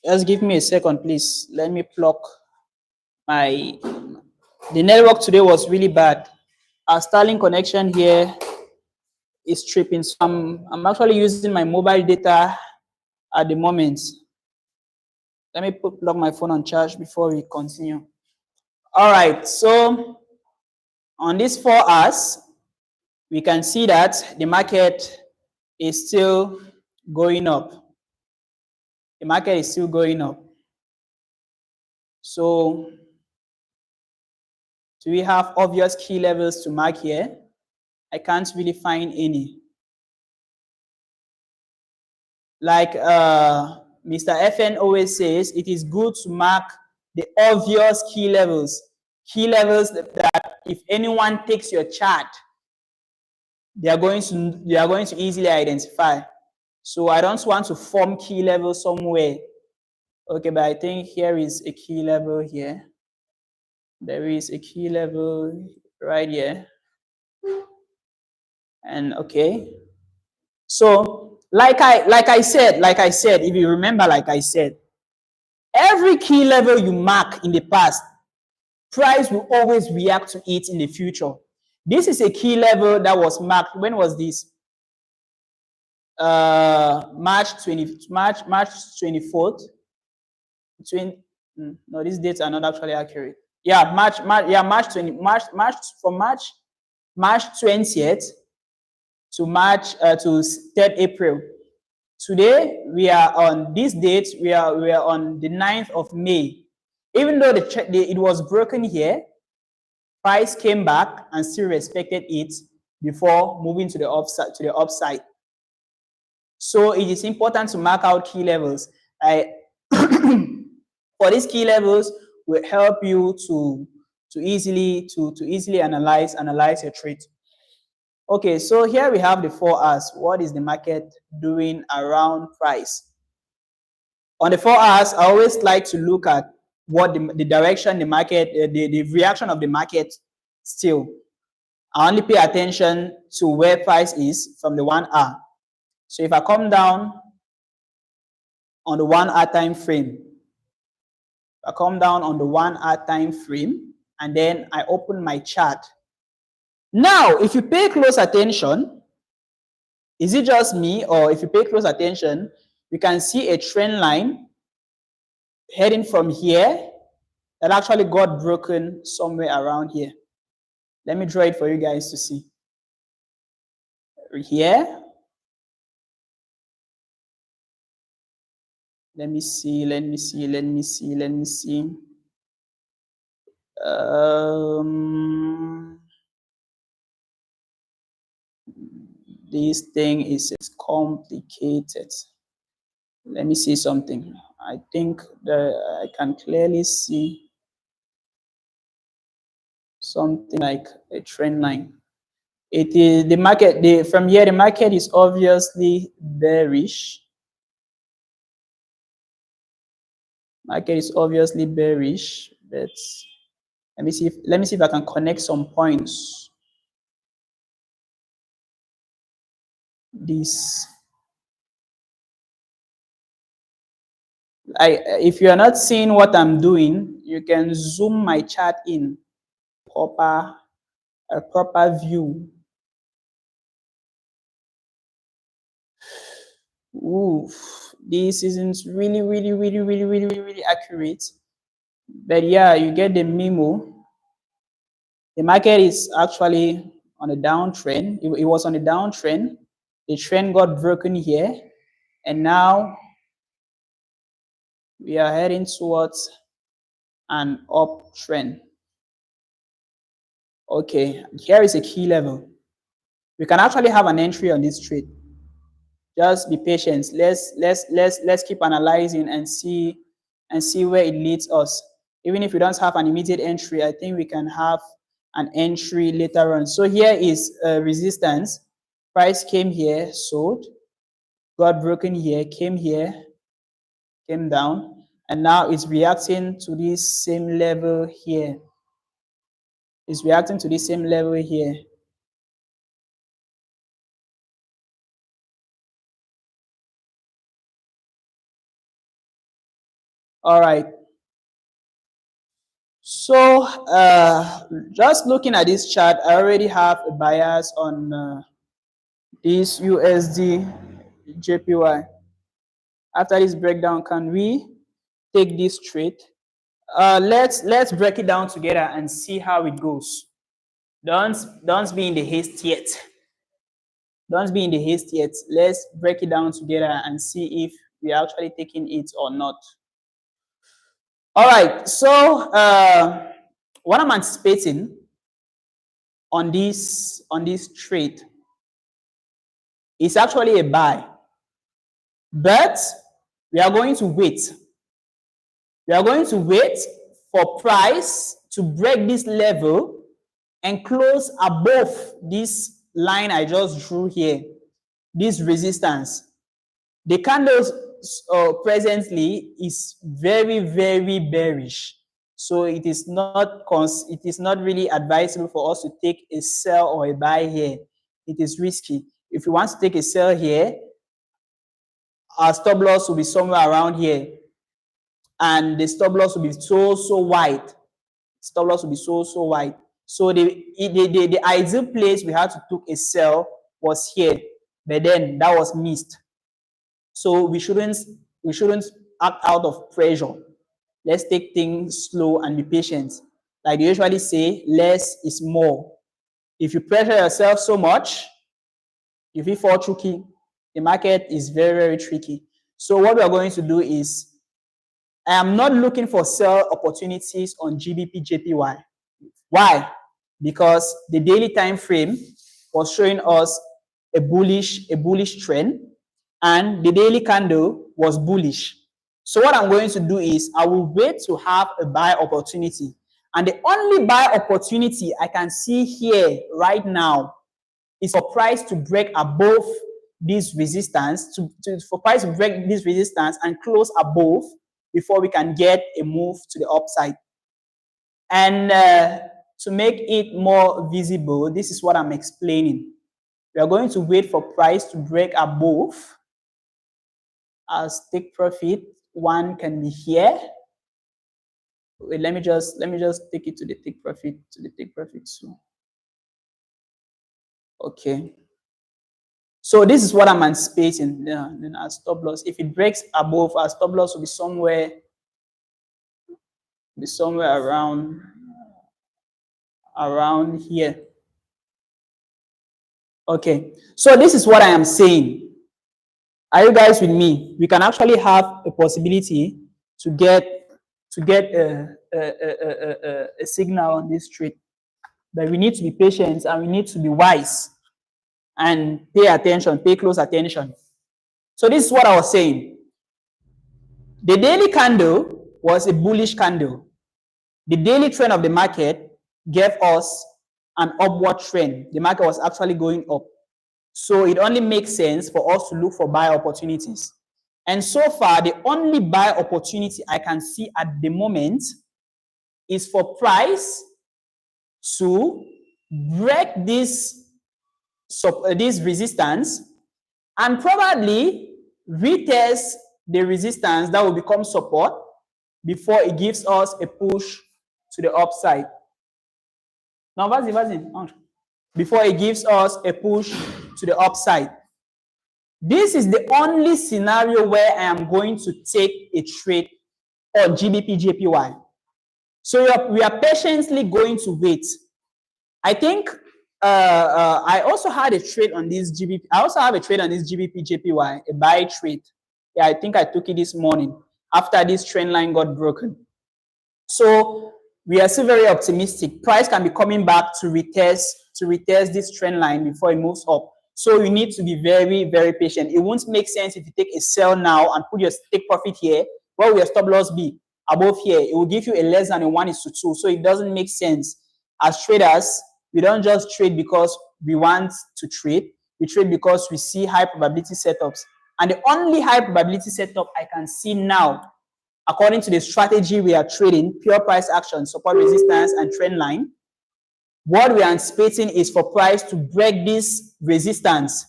[SPEAKER 1] Just give me a second, please. Let me plug the network today was really bad. Our Starlink connection here is tripping. So I'm actually using my mobile data at the moment. Let me plug my phone on charge before we continue. All right, so on these 4 hours, we can see that the market is still going up. The market is still going up. So do we have obvious key levels to mark here? I can't really find any. Like Mr. FN always says, it is good to mark the obvious key levels. Key levels that if anyone takes your chart, they are going to easily identify. So I don't want to form key level somewhere. Okay, but I think here is a key level here. There is a key level right here. And okay. So like I said, if you remember, like I said, every key level you mark in the past, price will always react to it in the future. This is a key level that was marked. When was this? March 24th. No, these dates are not actually accurate. Yeah, March 20th to to 3rd April. Today we are on this date. We are on the 9th of May. Even though it was broken here, price came back and still respected it before moving to the upside. So it is important to mark out key levels. For these key levels will help you to easily analyze your trade. Okay, so here we have the 4 hours. What is the market doing around price? On the 4 hours, I always like to look at what the direction the market, the reaction of the market still. I only pay attention to where price is from the 1 hour. So if I come down on the 1 hour time frame, I come down on the 1 hour time frame, and then I open my chart. Now, if you pay close attention, is it just me, or if you pay close attention, you can see a trend line heading from here that actually got broken somewhere around here. Let me draw it for you guys to see. Here. Let me see. This thing is complicated. Let me see something. I think that I can clearly see something like a trend line. It is the market. From here, the market is obviously bearish. Market is obviously bearish, but let me see if I can connect some points. This, if you are not seeing what I'm doing, you can zoom my chart in a proper view. Oof, this isn't really accurate, but yeah, you get the memo. The market is actually on a downtrend. It was on a downtrend. The trend got broken here, and now we are heading towards an uptrend. Okay, here is a key level. We can actually have an entry on this trade. Just be patient. Let's keep analyzing and see where it leads us. Even if we don't have an immediate entry, I think we can have an entry later on. So here is resistance. Price came here, sold, got broken here, came here, came down, and now it's reacting to this same level here. It's reacting to this same level here. All right. So just looking at this chart, I already have a bias on this USDJPY. After this breakdown, can we take this trade? Let's break it down together and see how it goes. Don't be in the haste yet. Don't be in the haste yet. Let's break it down together and see if we're actually taking it or not. All right, so what I'm anticipating on this trade is actually a buy, but we are going to wait. We are going to wait for price to break this level and close above this line I just drew here, this resistance. The candles presently is very bearish, so it is not really advisable for us to take a sell or a buy here. It is risky. If you want to take a sell here, our stop loss will be somewhere around here, and the stop loss will be so wide. Stop loss will be so wide. So the ideal place we had to take a sell was here. but then that was missed. So we shouldn't act out of pressure. Let's take things slow and be patient. Like they usually say, less is more. If you pressure yourself so much, if you fall tricky, the market is very, very tricky. So what we are going to do is, I am not looking for sell opportunities on GBPJPY. Why? Because the daily time frame was showing us a bullish trend, and the daily candle was bullish. So what I'm going to do is I will wait to have a buy opportunity. And the only buy opportunity I can see here right now is for price to break above this resistance, for price to break this resistance and close above before we can get a move to the upside. And to make it more visible, this is what I'm explaining. We are going to wait for price to break above. As take profit, one can be here. Wait, let me just take it to the take profit, so okay. So this is what I'm anticipating. Then our stop loss, if it breaks above, our stop loss will be somewhere around here. Okay, so this is what I am saying. Are you guys with me? We can actually have a possibility to get a signal on this trade, but we need to be patient and we need to be wise and pay attention, pay close attention. So this is what I was saying. The daily candle was a bullish candle. The daily trend of the market gave us an upward trend. The market was actually going up. So it only makes sense for us to look for buy opportunities. And so far, the only buy opportunity I can see at the moment is for price to break this resistance and probably retest the resistance that will become support before it gives us a push to the upside. Now, before it gives us a push to the upside. This is the only scenario where I am going to take a trade on GBPJPY. So we are patiently going to wait. I think I also had a trade on this GBP. I also have a trade on this GBPJPY, a buy trade. Yeah, I think I took it this morning after this trend line got broken. So we are still very optimistic. Price can be coming back to retest this trend line before it moves up. So you need to be very, very patient. It won't make sense if you take a sell now and put your take profit here. Where will your stop loss be? Above here. It will give you a less than a 1:2. So it doesn't make sense. As traders, we don't just trade because we want to trade. We trade because we see high probability setups. And the only high probability setup I can see now, according to the strategy we are trading, pure price action, support, resistance, and trend line, what we are anticipating is for price to break this resistance.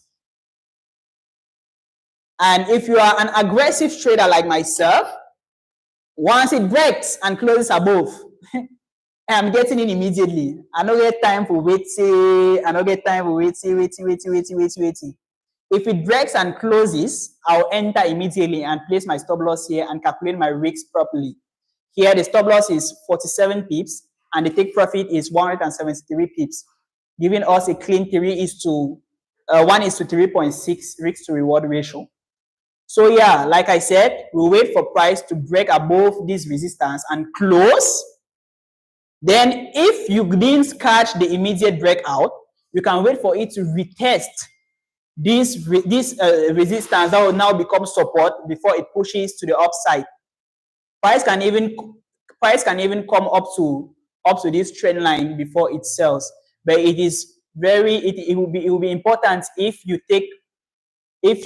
[SPEAKER 1] And if you are an aggressive trader like myself, once it breaks and closes above, I'm getting in immediately. I don't get time for waiting. I don't get time for waiting. If it breaks and closes, I'll enter immediately and place my stop loss here and calculate my risks properly. Here, the stop loss is 47 pips and the take profit is 173 pips, giving us a clean 1:3.6 risk to reward ratio. So yeah, like I said, we'll wait for price to break above this resistance and close. Then if you didn't catch the immediate breakout, you can wait for it to retest this resistance that will now become support before it pushes to the upside. Price can even come up to this trend line before it sells. But it is it will be important if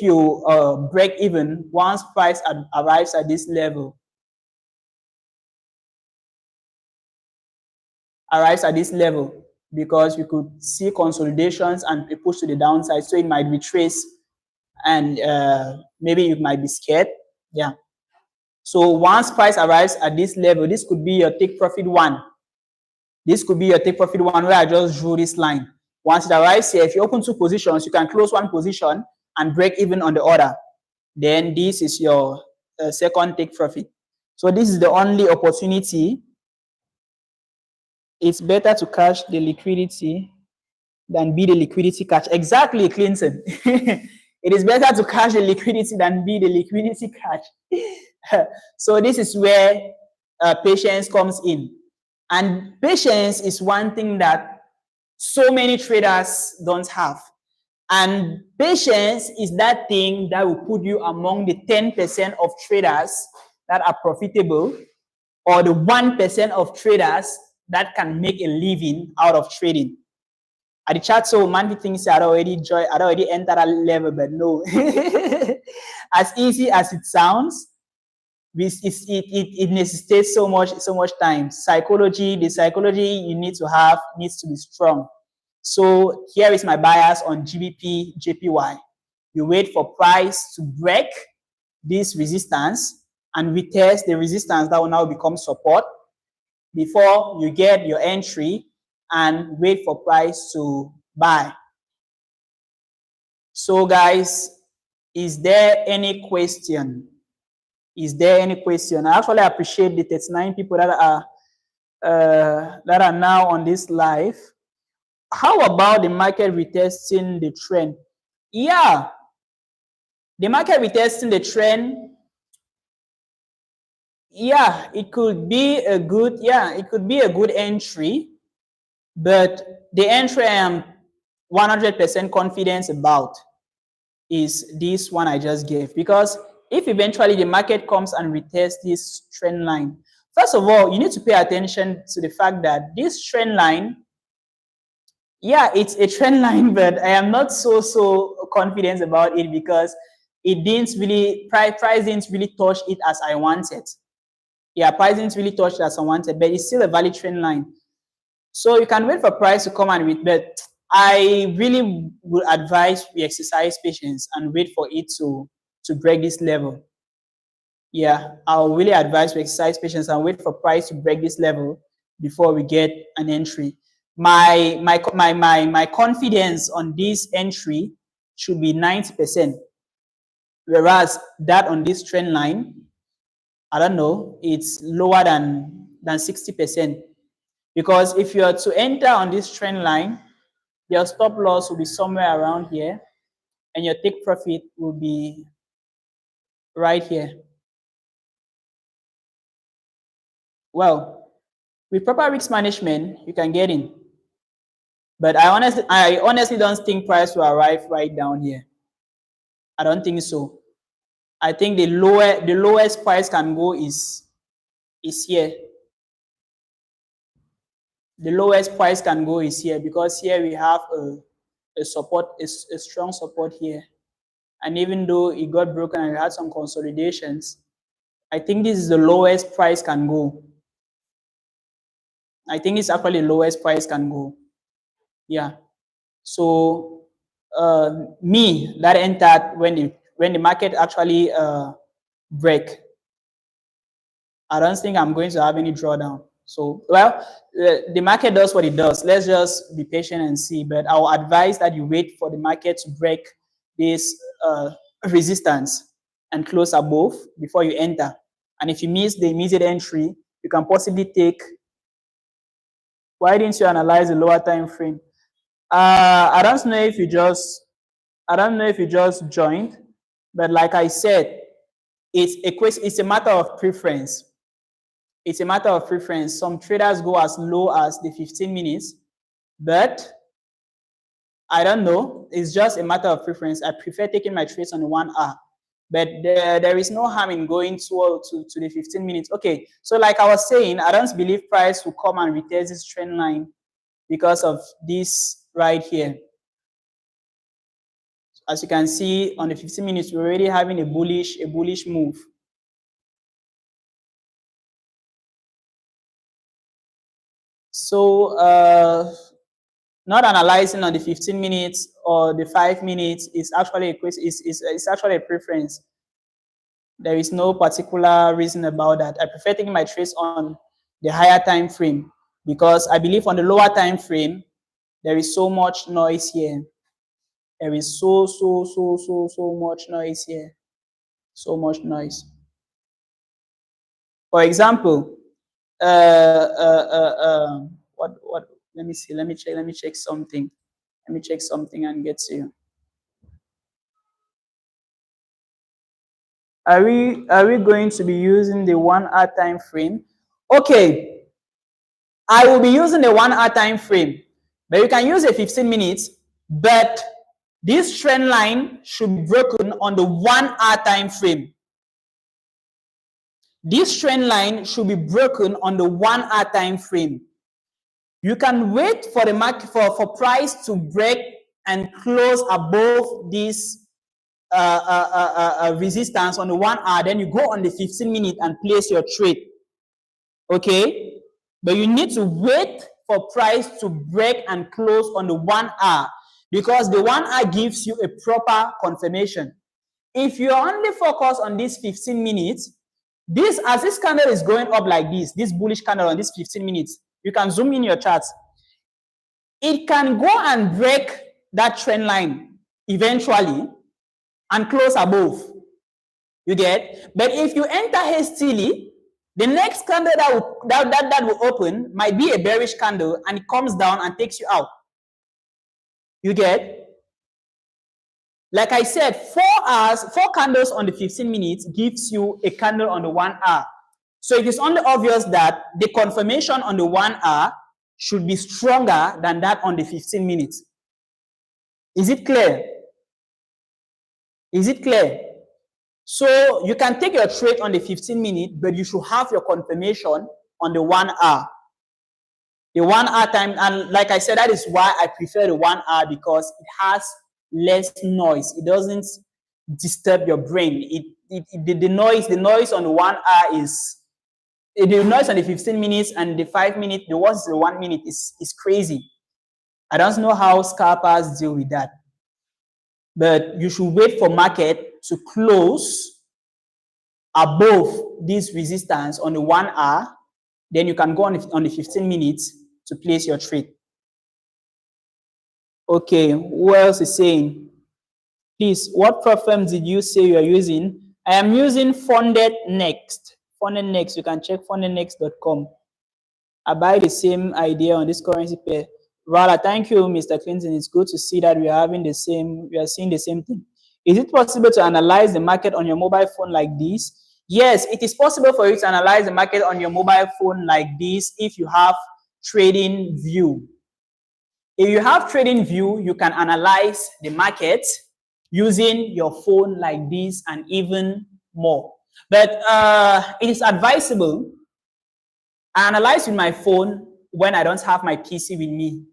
[SPEAKER 1] you break even once price arrives at this level. Because we could see consolidations and a push to the downside, so it might retrace and maybe you might be scared. Yeah. So once price arrives at this level, this could be your take profit one. This could be your take profit one where I just drew this line. Once it arrives here, if you open two positions, you can close one position and break even on the other, then this is your second take profit. So this is the only opportunity. It's better to catch the liquidity than be the liquidity catch. Exactly, Clinton. It is better to catch the liquidity than be the liquidity catch. So this is where patience comes in. And patience is one thing that so many traders don't have. And patience is that thing that will put you among the 10% of traders that are profitable, or the 1% of traders that can make a living out of trading. At the chat, so many things I'd already entered that level, but no. As easy as it sounds, it necessitates so much time. The psychology you need to have needs to be strong. So here is my bias on GBPJPY. You wait for price to break this resistance and retest the resistance that will now become support before you get your entry and wait for price to buy. So guys, is there any question? Is there any question? I actually appreciate the 39 people that are now on this live. How about the market retesting the trend? Yeah, the market retesting the trend. Yeah, it could be a good entry, but the entry I am 100% confident about is this one I just gave, because if eventually the market comes and retests this trend line, first of all, you need to pay attention to the fact that this trend line, yeah, it's a trend line, but I am not so confident about it because it didn't really, price didn't really touch it as I wanted. Yeah, price didn't really touch it as I wanted, but it's still a valid trend line. So you can wait for price to come and read, but I really would advise we exercise patience and wait for it to break this level. Yeah, I'll really advise we exercise patience and wait for price to break this level before we get an entry. My confidence on this entry should be 90%, whereas that on this trend line, I don't know, it's lower than 60%. Because if you are to enter on this trend line, your stop loss will be somewhere around here, and your take profit will be right here. Well, with proper risk management, you can get in. But I honestly don't think price will arrive right down here. I don't think so. I think the lowest price can go is here. The lowest price can go is here, because here we have a strong support here. And even though it got broken and we had some consolidations, I think this is the lowest price can go. I think it's actually the lowest price can go. Yeah. So me that entered when the market actually break, I don't think I'm going to have any drawdown. So, well, the market does what it does. Let's just be patient and see. But I'll advise that you wait for the market to break this resistance and close above before you enter. And if you miss the immediate entry, you can possibly take. Why didn't you analyze the lower time frame? I don't know if you just joined, but like I said, it's a matter of preference. It's a matter of preference. Some traders go as low as the 15 minutes, but I don't know. It's just a matter of preference. I prefer taking my trades on the 1 hour, but there is no harm in going to the 15 minutes. Okay, so like I was saying, I don't believe price will come and retest this trend line because of this right here. As you can see on the 15 minutes, we're already having a bullish move. So not analyzing on the 15 minutes or the 5 minutes is actually a preference. There is no particular reason about that. I prefer taking my trades on the higher time frame because I believe on the lower time frame there is so much noise here. There is so much noise here. So much noise. For example, what? Let me see. Let me check something. Let me check something and get to you. Are we going to be using the 1 hour time frame? Okay, I will be using the 1 hour time frame, but you can use a 15 minutes. But this trend line should be broken on the 1 hour time frame. This trend line should be broken on the 1 hour time frame. You can wait for the market for price to break and close above this resistance on the 1 hour. Then you go on the 15 minute and place your trade. Okay, but you need to wait for price to break and close on the 1 hour, because the 1 hour gives you a proper confirmation. If you only focus on this 15 minutes, as this candle is going up like this bullish candle on this 15 minutes, you can zoom in your charts. It can go and break that trend line eventually and close above. You get? But if you enter hastily, the next candle that will open might be a bearish candle, and it comes down and takes you out. You get? Like I said, 4 candles on the 15 minutes gives you a candle on the 1 hour. So it is only obvious that the confirmation on the 1 hour should be stronger than that on the 15 minutes. Is it clear? Is it clear? So you can take your trade on the 15 minutes, but you should have your confirmation on the 1 hour. The 1 hour time, and like I said, that is why I prefer the 1 hour, because it has less noise. It doesn't disturb your brain. The noise on the 1 hour is, the noise on the 15 minutes and the 5 minutes, the worst is the 1 minute is crazy. I don't know how scalpers deal with that. But you should wait for market to close above this resistance on the 1 hour. Then you can go on the 15 minutes to place your trade. Okay, who else is saying? Please, what platform did you say you are using? I am using Funded Next. Funded Next, you can check fundednext.com. I buy the same idea on this currency pair. Vala, thank you, Mr. Clinton. It's good to see that we are seeing the same thing. Is it possible to analyze the market on your mobile phone like this? Yes, it is possible for you to analyze the market on your mobile phone like this if you have Trading View. If you have Trading View, you can analyze the market using your phone like this and even more. But it is advisable. I analyze with my phone when I don't have my PC with me.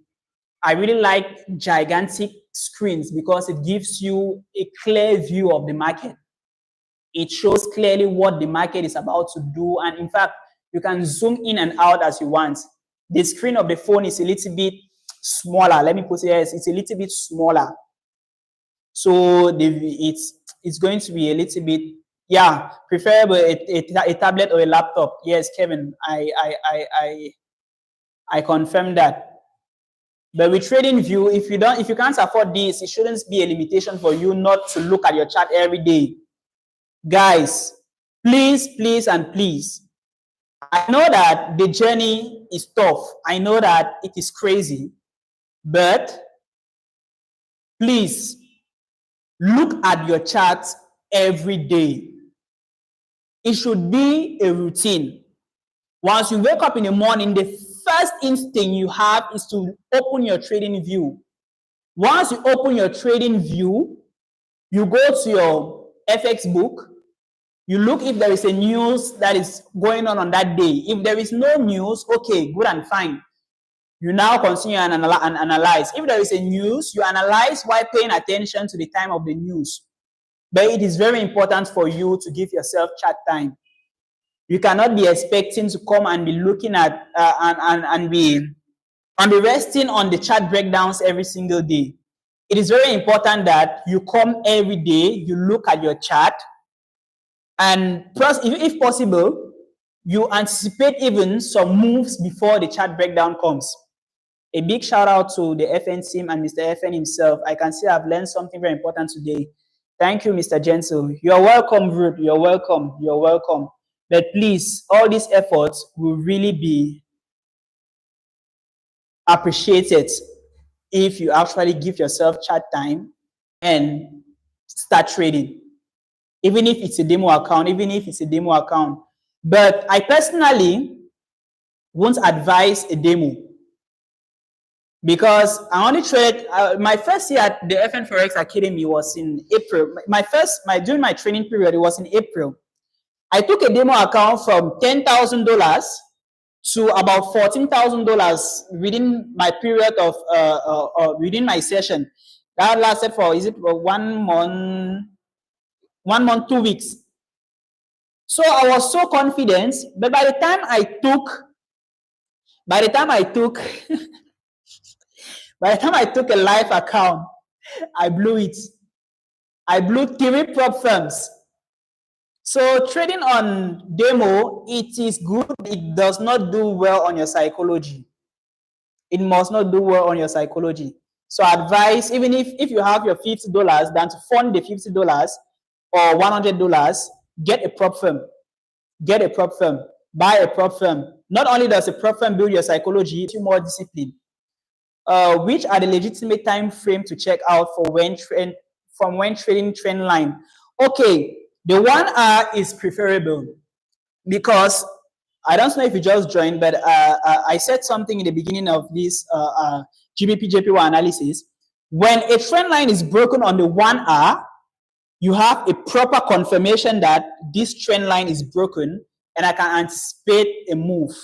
[SPEAKER 1] I really like gigantic screens because it gives you a clear view of the market. It shows clearly what the market is about to do. And in fact, you can zoom in and out as you want. The screen of the phone is a little bit smaller. Let me put it here, it's a little bit smaller. So it's going to be a little bit, yeah, preferable a tablet or a laptop. Yes, Kevin, I confirm that. But with Trading View, if you can't afford this, it shouldn't be a limitation for you not to look at your chart every day. Guys, please, please, and please. I know that the journey is tough. I know that it is crazy. But please look at your charts every day. It should be a routine. Once you wake up in the morning, the first instinct you have is to open your Trading View. Once you open your Trading View, you go to your FX book, you look if there is a news that is going on that day. If there is no news, okay, good and fine. You now continue and analyze. If there is a news, you analyze while paying attention to the time of the news. But it is very important for you to give yourself chart time. You cannot be expecting to come and be looking at and be resting on the chart breakdowns every single day. It is very important that you come every day, you look at your chart, and plus, if possible, you anticipate even some moves before the chart breakdown comes. A big shout out to the FN team and Mr. FN himself. I can see I've learned something very important today. Thank you, Mr. Jeantle. You're welcome, Ruth. You're welcome. You're welcome. But please, all these efforts will really be appreciated if you actually give yourself chat time and start trading. Even if it's a demo account, But I personally won't advise a demo, because I only trade. My first year at the FN FOREX Academy was in April. During my training period, it was in April. I took a demo account from $10,000 to about $14,000 within my period of within my session. That lasted for 1 month, 2 weeks. So I was so confident, but by the time I took by the time I took a live account, I blew it. I blew 3 prop firms. So trading on demo, it is good. It does not do well on your psychology. It must not do well on your psychology. So advice, even if you have your $50, than to fund the $50 or $100, get a prop firm. Get a prop firm. Buy a prop firm. Not only does a prop firm build your psychology, it gives you more discipline. Which are the legitimate time frame to check out for when trading trend line? Okay, the 1 hour is preferable, because I don't know if you just joined, but I said something in the beginning of this GBPJPY analysis. When a trend line is broken on the 1 hour, you have a proper confirmation that this trend line is broken and I can anticipate a move.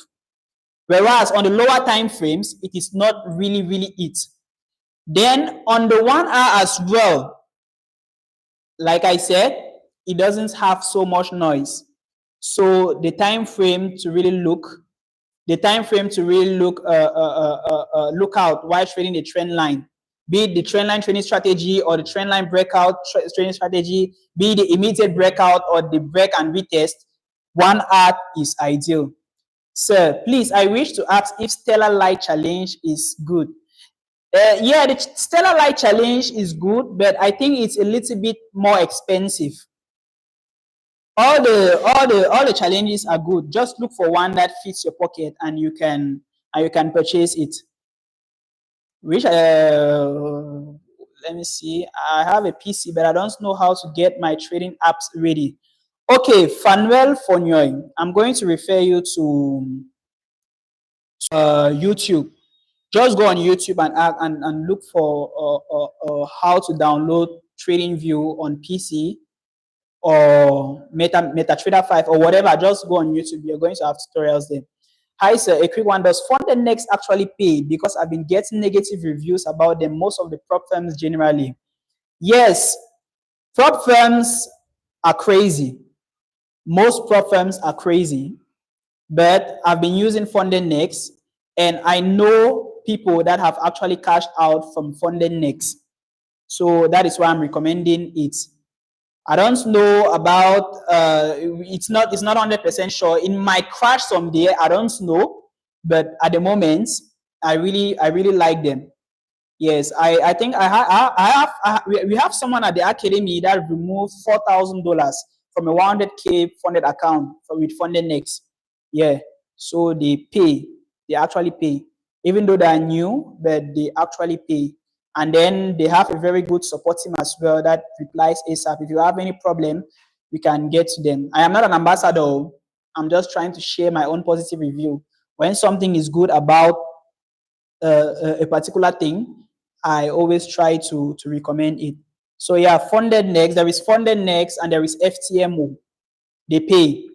[SPEAKER 1] Whereas on the lower time frames, it is not really it. Then on the 1 hour as well, like I said, it doesn't have so much noise. So the time frame to really look out while trading the trend line, be it the trend line trading strategy or the trend line breakout trading strategy, be it the immediate breakout or the break and retest, 1 hour is ideal. Sir, please, I wish to ask if Stellar Light Challenge is good. Yeah, the Stellar Light Challenge is good, but I think it's a little bit more expensive. All the challenges are good. Just look for one that fits your pocket and you can purchase it. Which let me see. I have a PC, but I don't know how to get my trading apps ready. Okay, Fanuel Fonyoy, I'm going to refer you to YouTube. Just go on YouTube and look for how to download TradingView on PC or MetaTrader 5 or whatever. Just go on YouTube. You're going to have tutorials there. Hi sir, a quick one. Does FundedNext actually pay? Because I've been getting negative reviews about them, most of the prop firms generally. Yes, prop firms are crazy. Most prop firms are crazy, but I've been using FundedNext and I know people that have actually cashed out from FundedNext. So that is why I'm recommending it. I don't know about it's not 100% sure. It might crash someday. I don't know, but at the moment, I really like them. Yes, I think we have someone at the academy that removed $4,000 from a 100K funded account with FundedNext. Yeah, so they actually pay, even though they are new, but they actually pay. And then they have a very good support team as well that replies ASAP. If you have any problem, we can get to them. I am not an ambassador. I'm just trying to share my own positive review. When something is good about a particular thing, I always try to recommend it. So yeah, FundedNext. There is FundedNext and there is FTMO. They pay.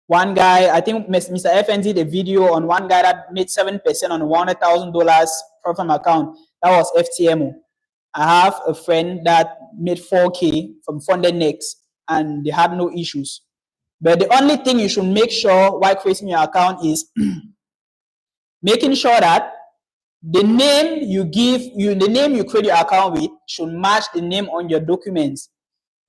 [SPEAKER 1] One guy, I think Mr. FN did a video on one guy that made 7% on a $100,000 profit account. That was FTMO. I have a friend that made 4K from FundedNext and they had no issues. But the only thing you should make sure while creating your account is making sure that the name you create your account with should match the name on your documents.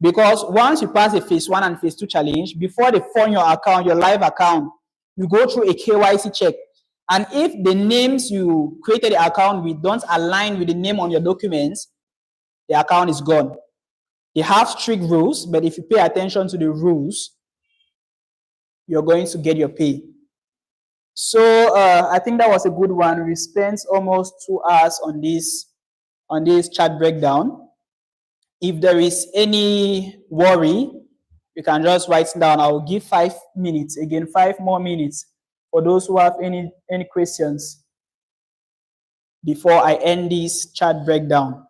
[SPEAKER 1] Because once you pass the phase 1 and phase 2 challenge, before they fund your account, your live account, you go through a KYC check. And if the names you created the account with don't align with the name on your documents, the account is gone. They have strict rules, but if you pay attention to the rules, you're going to get your pay. So I think that was a good one. We spent almost 2 hours on this chart breakdown. If there is any worry, you can just write it down. I will give 5 minutes, again 5 more minutes for those who have any questions before I end this chart breakdown.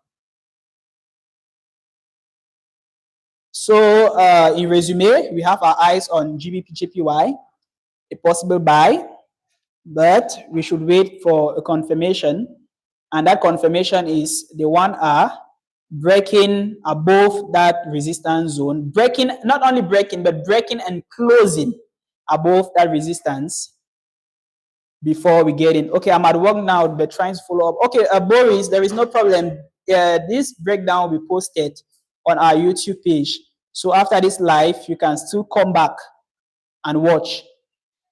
[SPEAKER 1] So in resume, we have our eyes on GBPJPY, a possible buy, but we should wait for a confirmation, and that confirmation is the 1 hour breaking above that resistance zone, breaking, not only breaking, but breaking and closing above that resistance before we get in. Okay, I'm at work now, but trying to follow up. Okay, Boris, there is no problem. This breakdown will be posted on our YouTube page. So after this live, you can still come back and watch.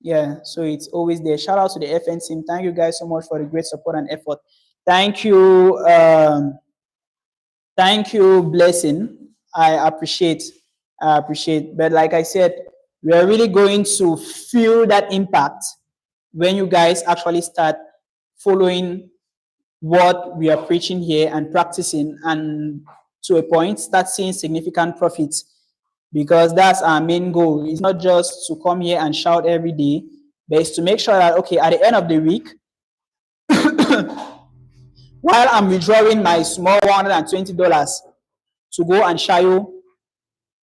[SPEAKER 1] Yeah, so it's always there. Shout out to the FN team. Thank you guys so much for the great support and effort. Thank you. Thank you, Blessing. I appreciate. But like I said, we are really going to feel that impact when you guys actually start following what we are preaching here and practicing, and to a point start seeing significant profits, because that's our main goal. It's not just to come here and shout every day, but it's to make sure that, okay, at the end of the week, while I'm withdrawing my small $120 to go and show you,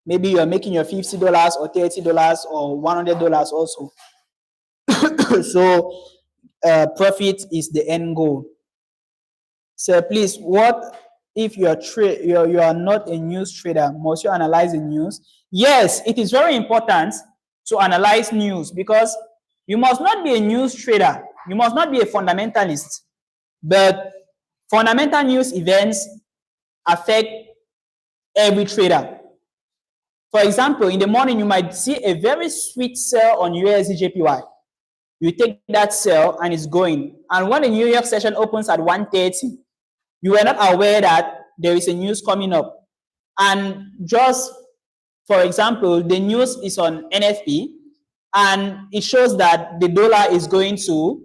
[SPEAKER 1] maybe you're making your $50 or $30 or $100 also. So profit is the end goal. So please, what if you are not a news trader? Must you analyze the news? Yes, it is very important to analyze news, because you must not be a news trader. You must not be a fundamentalist. But fundamental news events affect every trader. For example, in the morning, you might see a very sweet sell on USDJPY. You take that sell and it's going. And when the New York session opens at 1:30, you were not aware that there is a news coming up. And just, for example, the news is on NFP, and it shows that the dollar is going to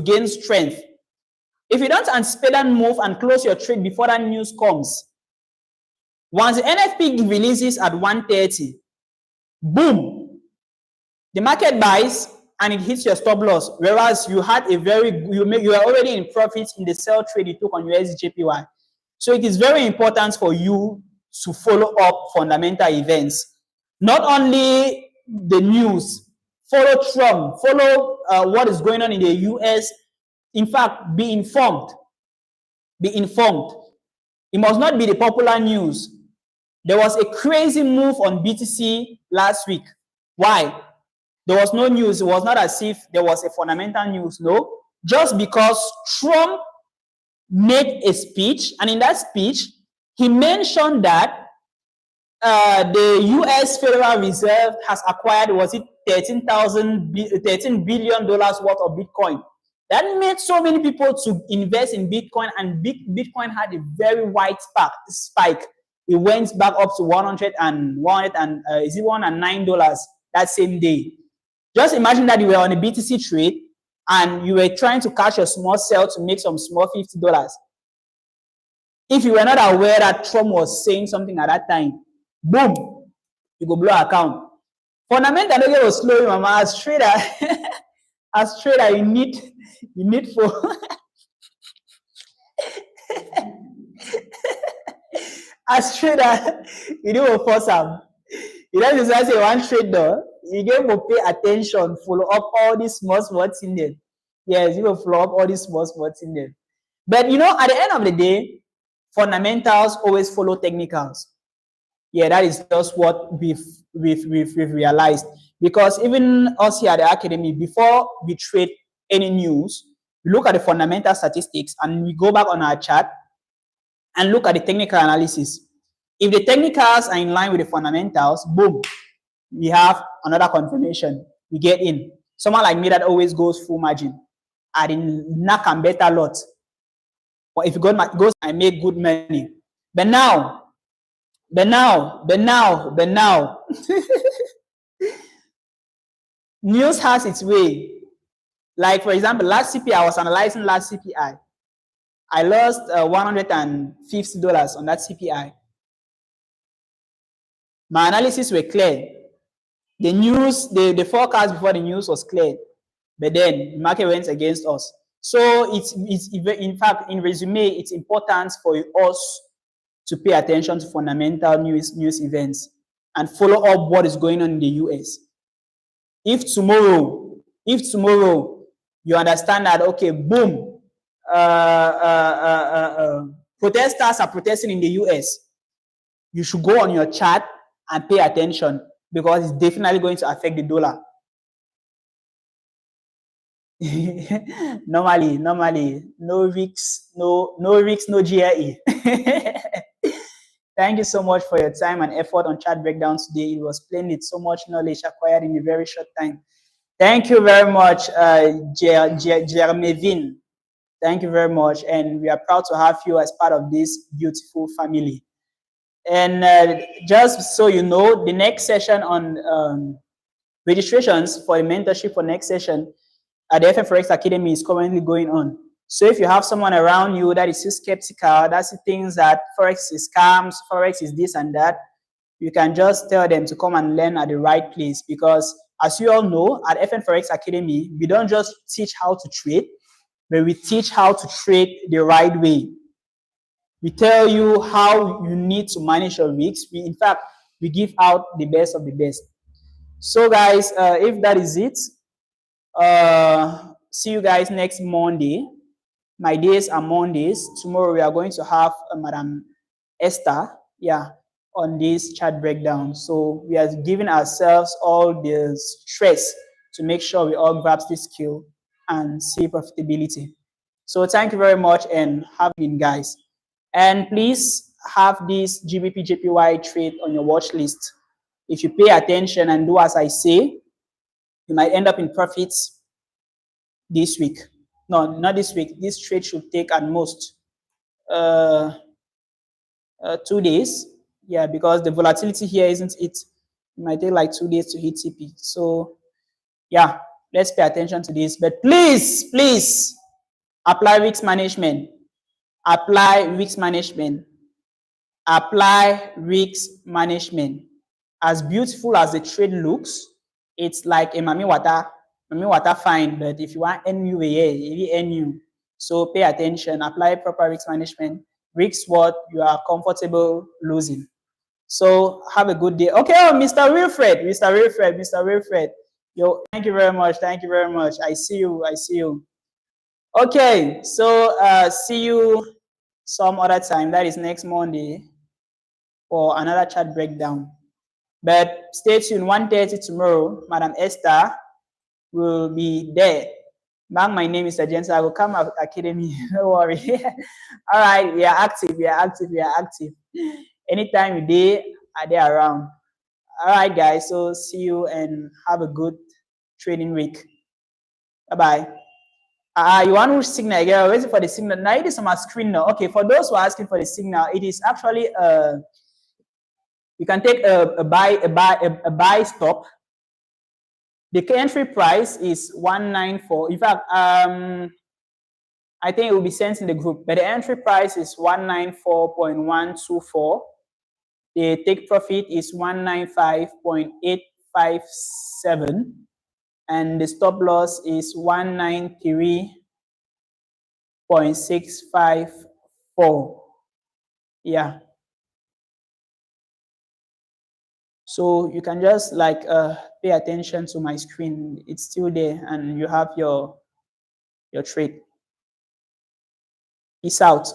[SPEAKER 1] gain strength. If you don't anticipate that move and close your trade before that news comes, once the NFP releases at 1:30, boom, the market buys and it hits your stop loss, whereas you had a you are already in profits in the sell trade you took on USDJPY. So it is very important for you to follow up fundamental events, not only the news. Follow Trump, follow what is going on in the US. In fact, be informed. Be informed. It must not be the popular news. There was a crazy move on BTC last week. Why? There was no news. It was not as if there was a fundamental news. No. Just because Trump made a speech, and in that speech, he mentioned that the US Federal Reserve has acquired, was it $13 billion worth of Bitcoin. That made so many people to invest in Bitcoin, and Bitcoin had a very wide spike. It went back up to $109 that same day. Just imagine that you were on a BTC trade and you were trying to catch a small sell to make some small $50. If you were not aware that Trump was saying something at that time, boom, you go blow account. Fundamentally, it was slow, mama. As trader, you need for as trader, you do a force up. You don't just say one trader. You get to pay attention, follow up all these small things in there. Yes, you will follow up all these small things in there. But you know, at the end of the day, fundamentals always follow technicals. Yeah, that is just what we've realized. Because even us here at the academy, before we trade any news, we look at the fundamental statistics and we go back on our chart and look at the technical analysis. If the technicals are in line with the fundamentals, boom, we have another confirmation. We get in. Someone like me that always goes full margin, I didn't knock and bet a lot. But if you goes, I make good money. But now, news has its way. Like for example, last CPI, I was analyzing last CPI. I lost $150 on that CPI. My analysis were clear. The news, the forecast before the news was clear, but then the market went against us. So it's in fact, in resume, it's important for us to pay attention to fundamental news events and follow up what is going on in the US. If tomorrow you understand that, okay, boom, protesters are protesting in the US, you should go on your chart and pay attention because it's definitely going to affect the dollar. normally, no risks, no GRE. Thank you so much for your time and effort on chart breakdown today. It was splendid. So much knowledge acquired in a very short time. Thank you very much, Jermevin. Thank you very much. And we are proud to have you as part of this beautiful family. And just so you know, the next session on registrations for the mentorship for next session at the FN FOREX Academy is currently going on. So if you have someone around you that is still skeptical, that's the things that Forex is scams, Forex is this and that, you can just tell them to come and learn at the right place. Because as you all know, at FN FOREX Academy, we don't just teach how to trade, but we teach how to trade the right way. We tell you how you need to manage your risks. In fact, we give out the best of the best. So guys, if that is it, see you guys next Monday. My days are Mondays. Tomorrow we are going to have Madam Esther, on this chart breakdown. So we are giving ourselves all the stress to make sure we all grasp this skill and see profitability. So thank you very much and have been, guys. And please have this GBPJPY trade on your watch list. If you pay attention and do as I say, you might end up in profits this week. No, not this week. This trade should take at most 2 days. Yeah, because the volatility here isn't it. It might take like 2 days to hit TP. So yeah, let's pay attention to this. But please apply risk management. Apply risk management. Apply risk management. As beautiful as the trade looks, it's like a mami water fine, but if you want NU, NU. So pay attention, apply proper risk management. Risk what you are comfortable losing. So have a good day. Okay, oh, Mr. Wilfred. Yo, thank you very much. I see you. Okay, so see you some other time. That is next Monday for another chart breakdown. But stay tuned, 1:30 tomorrow, Madam Esther will be there. Mark my name, Mr. Jeantle. I will come at Academy. Don't worry. All right, we are active. Anytime you day, are they around? All right, guys. So see you and have a good trading week. Bye-bye. You want which signal? You're waiting for the signal. Now it is on my screen now. Okay, for those who are asking for the signal, it is actually you can take a buy stop. The entry price is 194. In fact, I think it will be sent in the group, but the entry price is 194.124. The take profit is 195.857, and the stop loss is 193.654. Yeah. So you can just like pay attention to my screen. It's still there, and you have your trade. Peace out.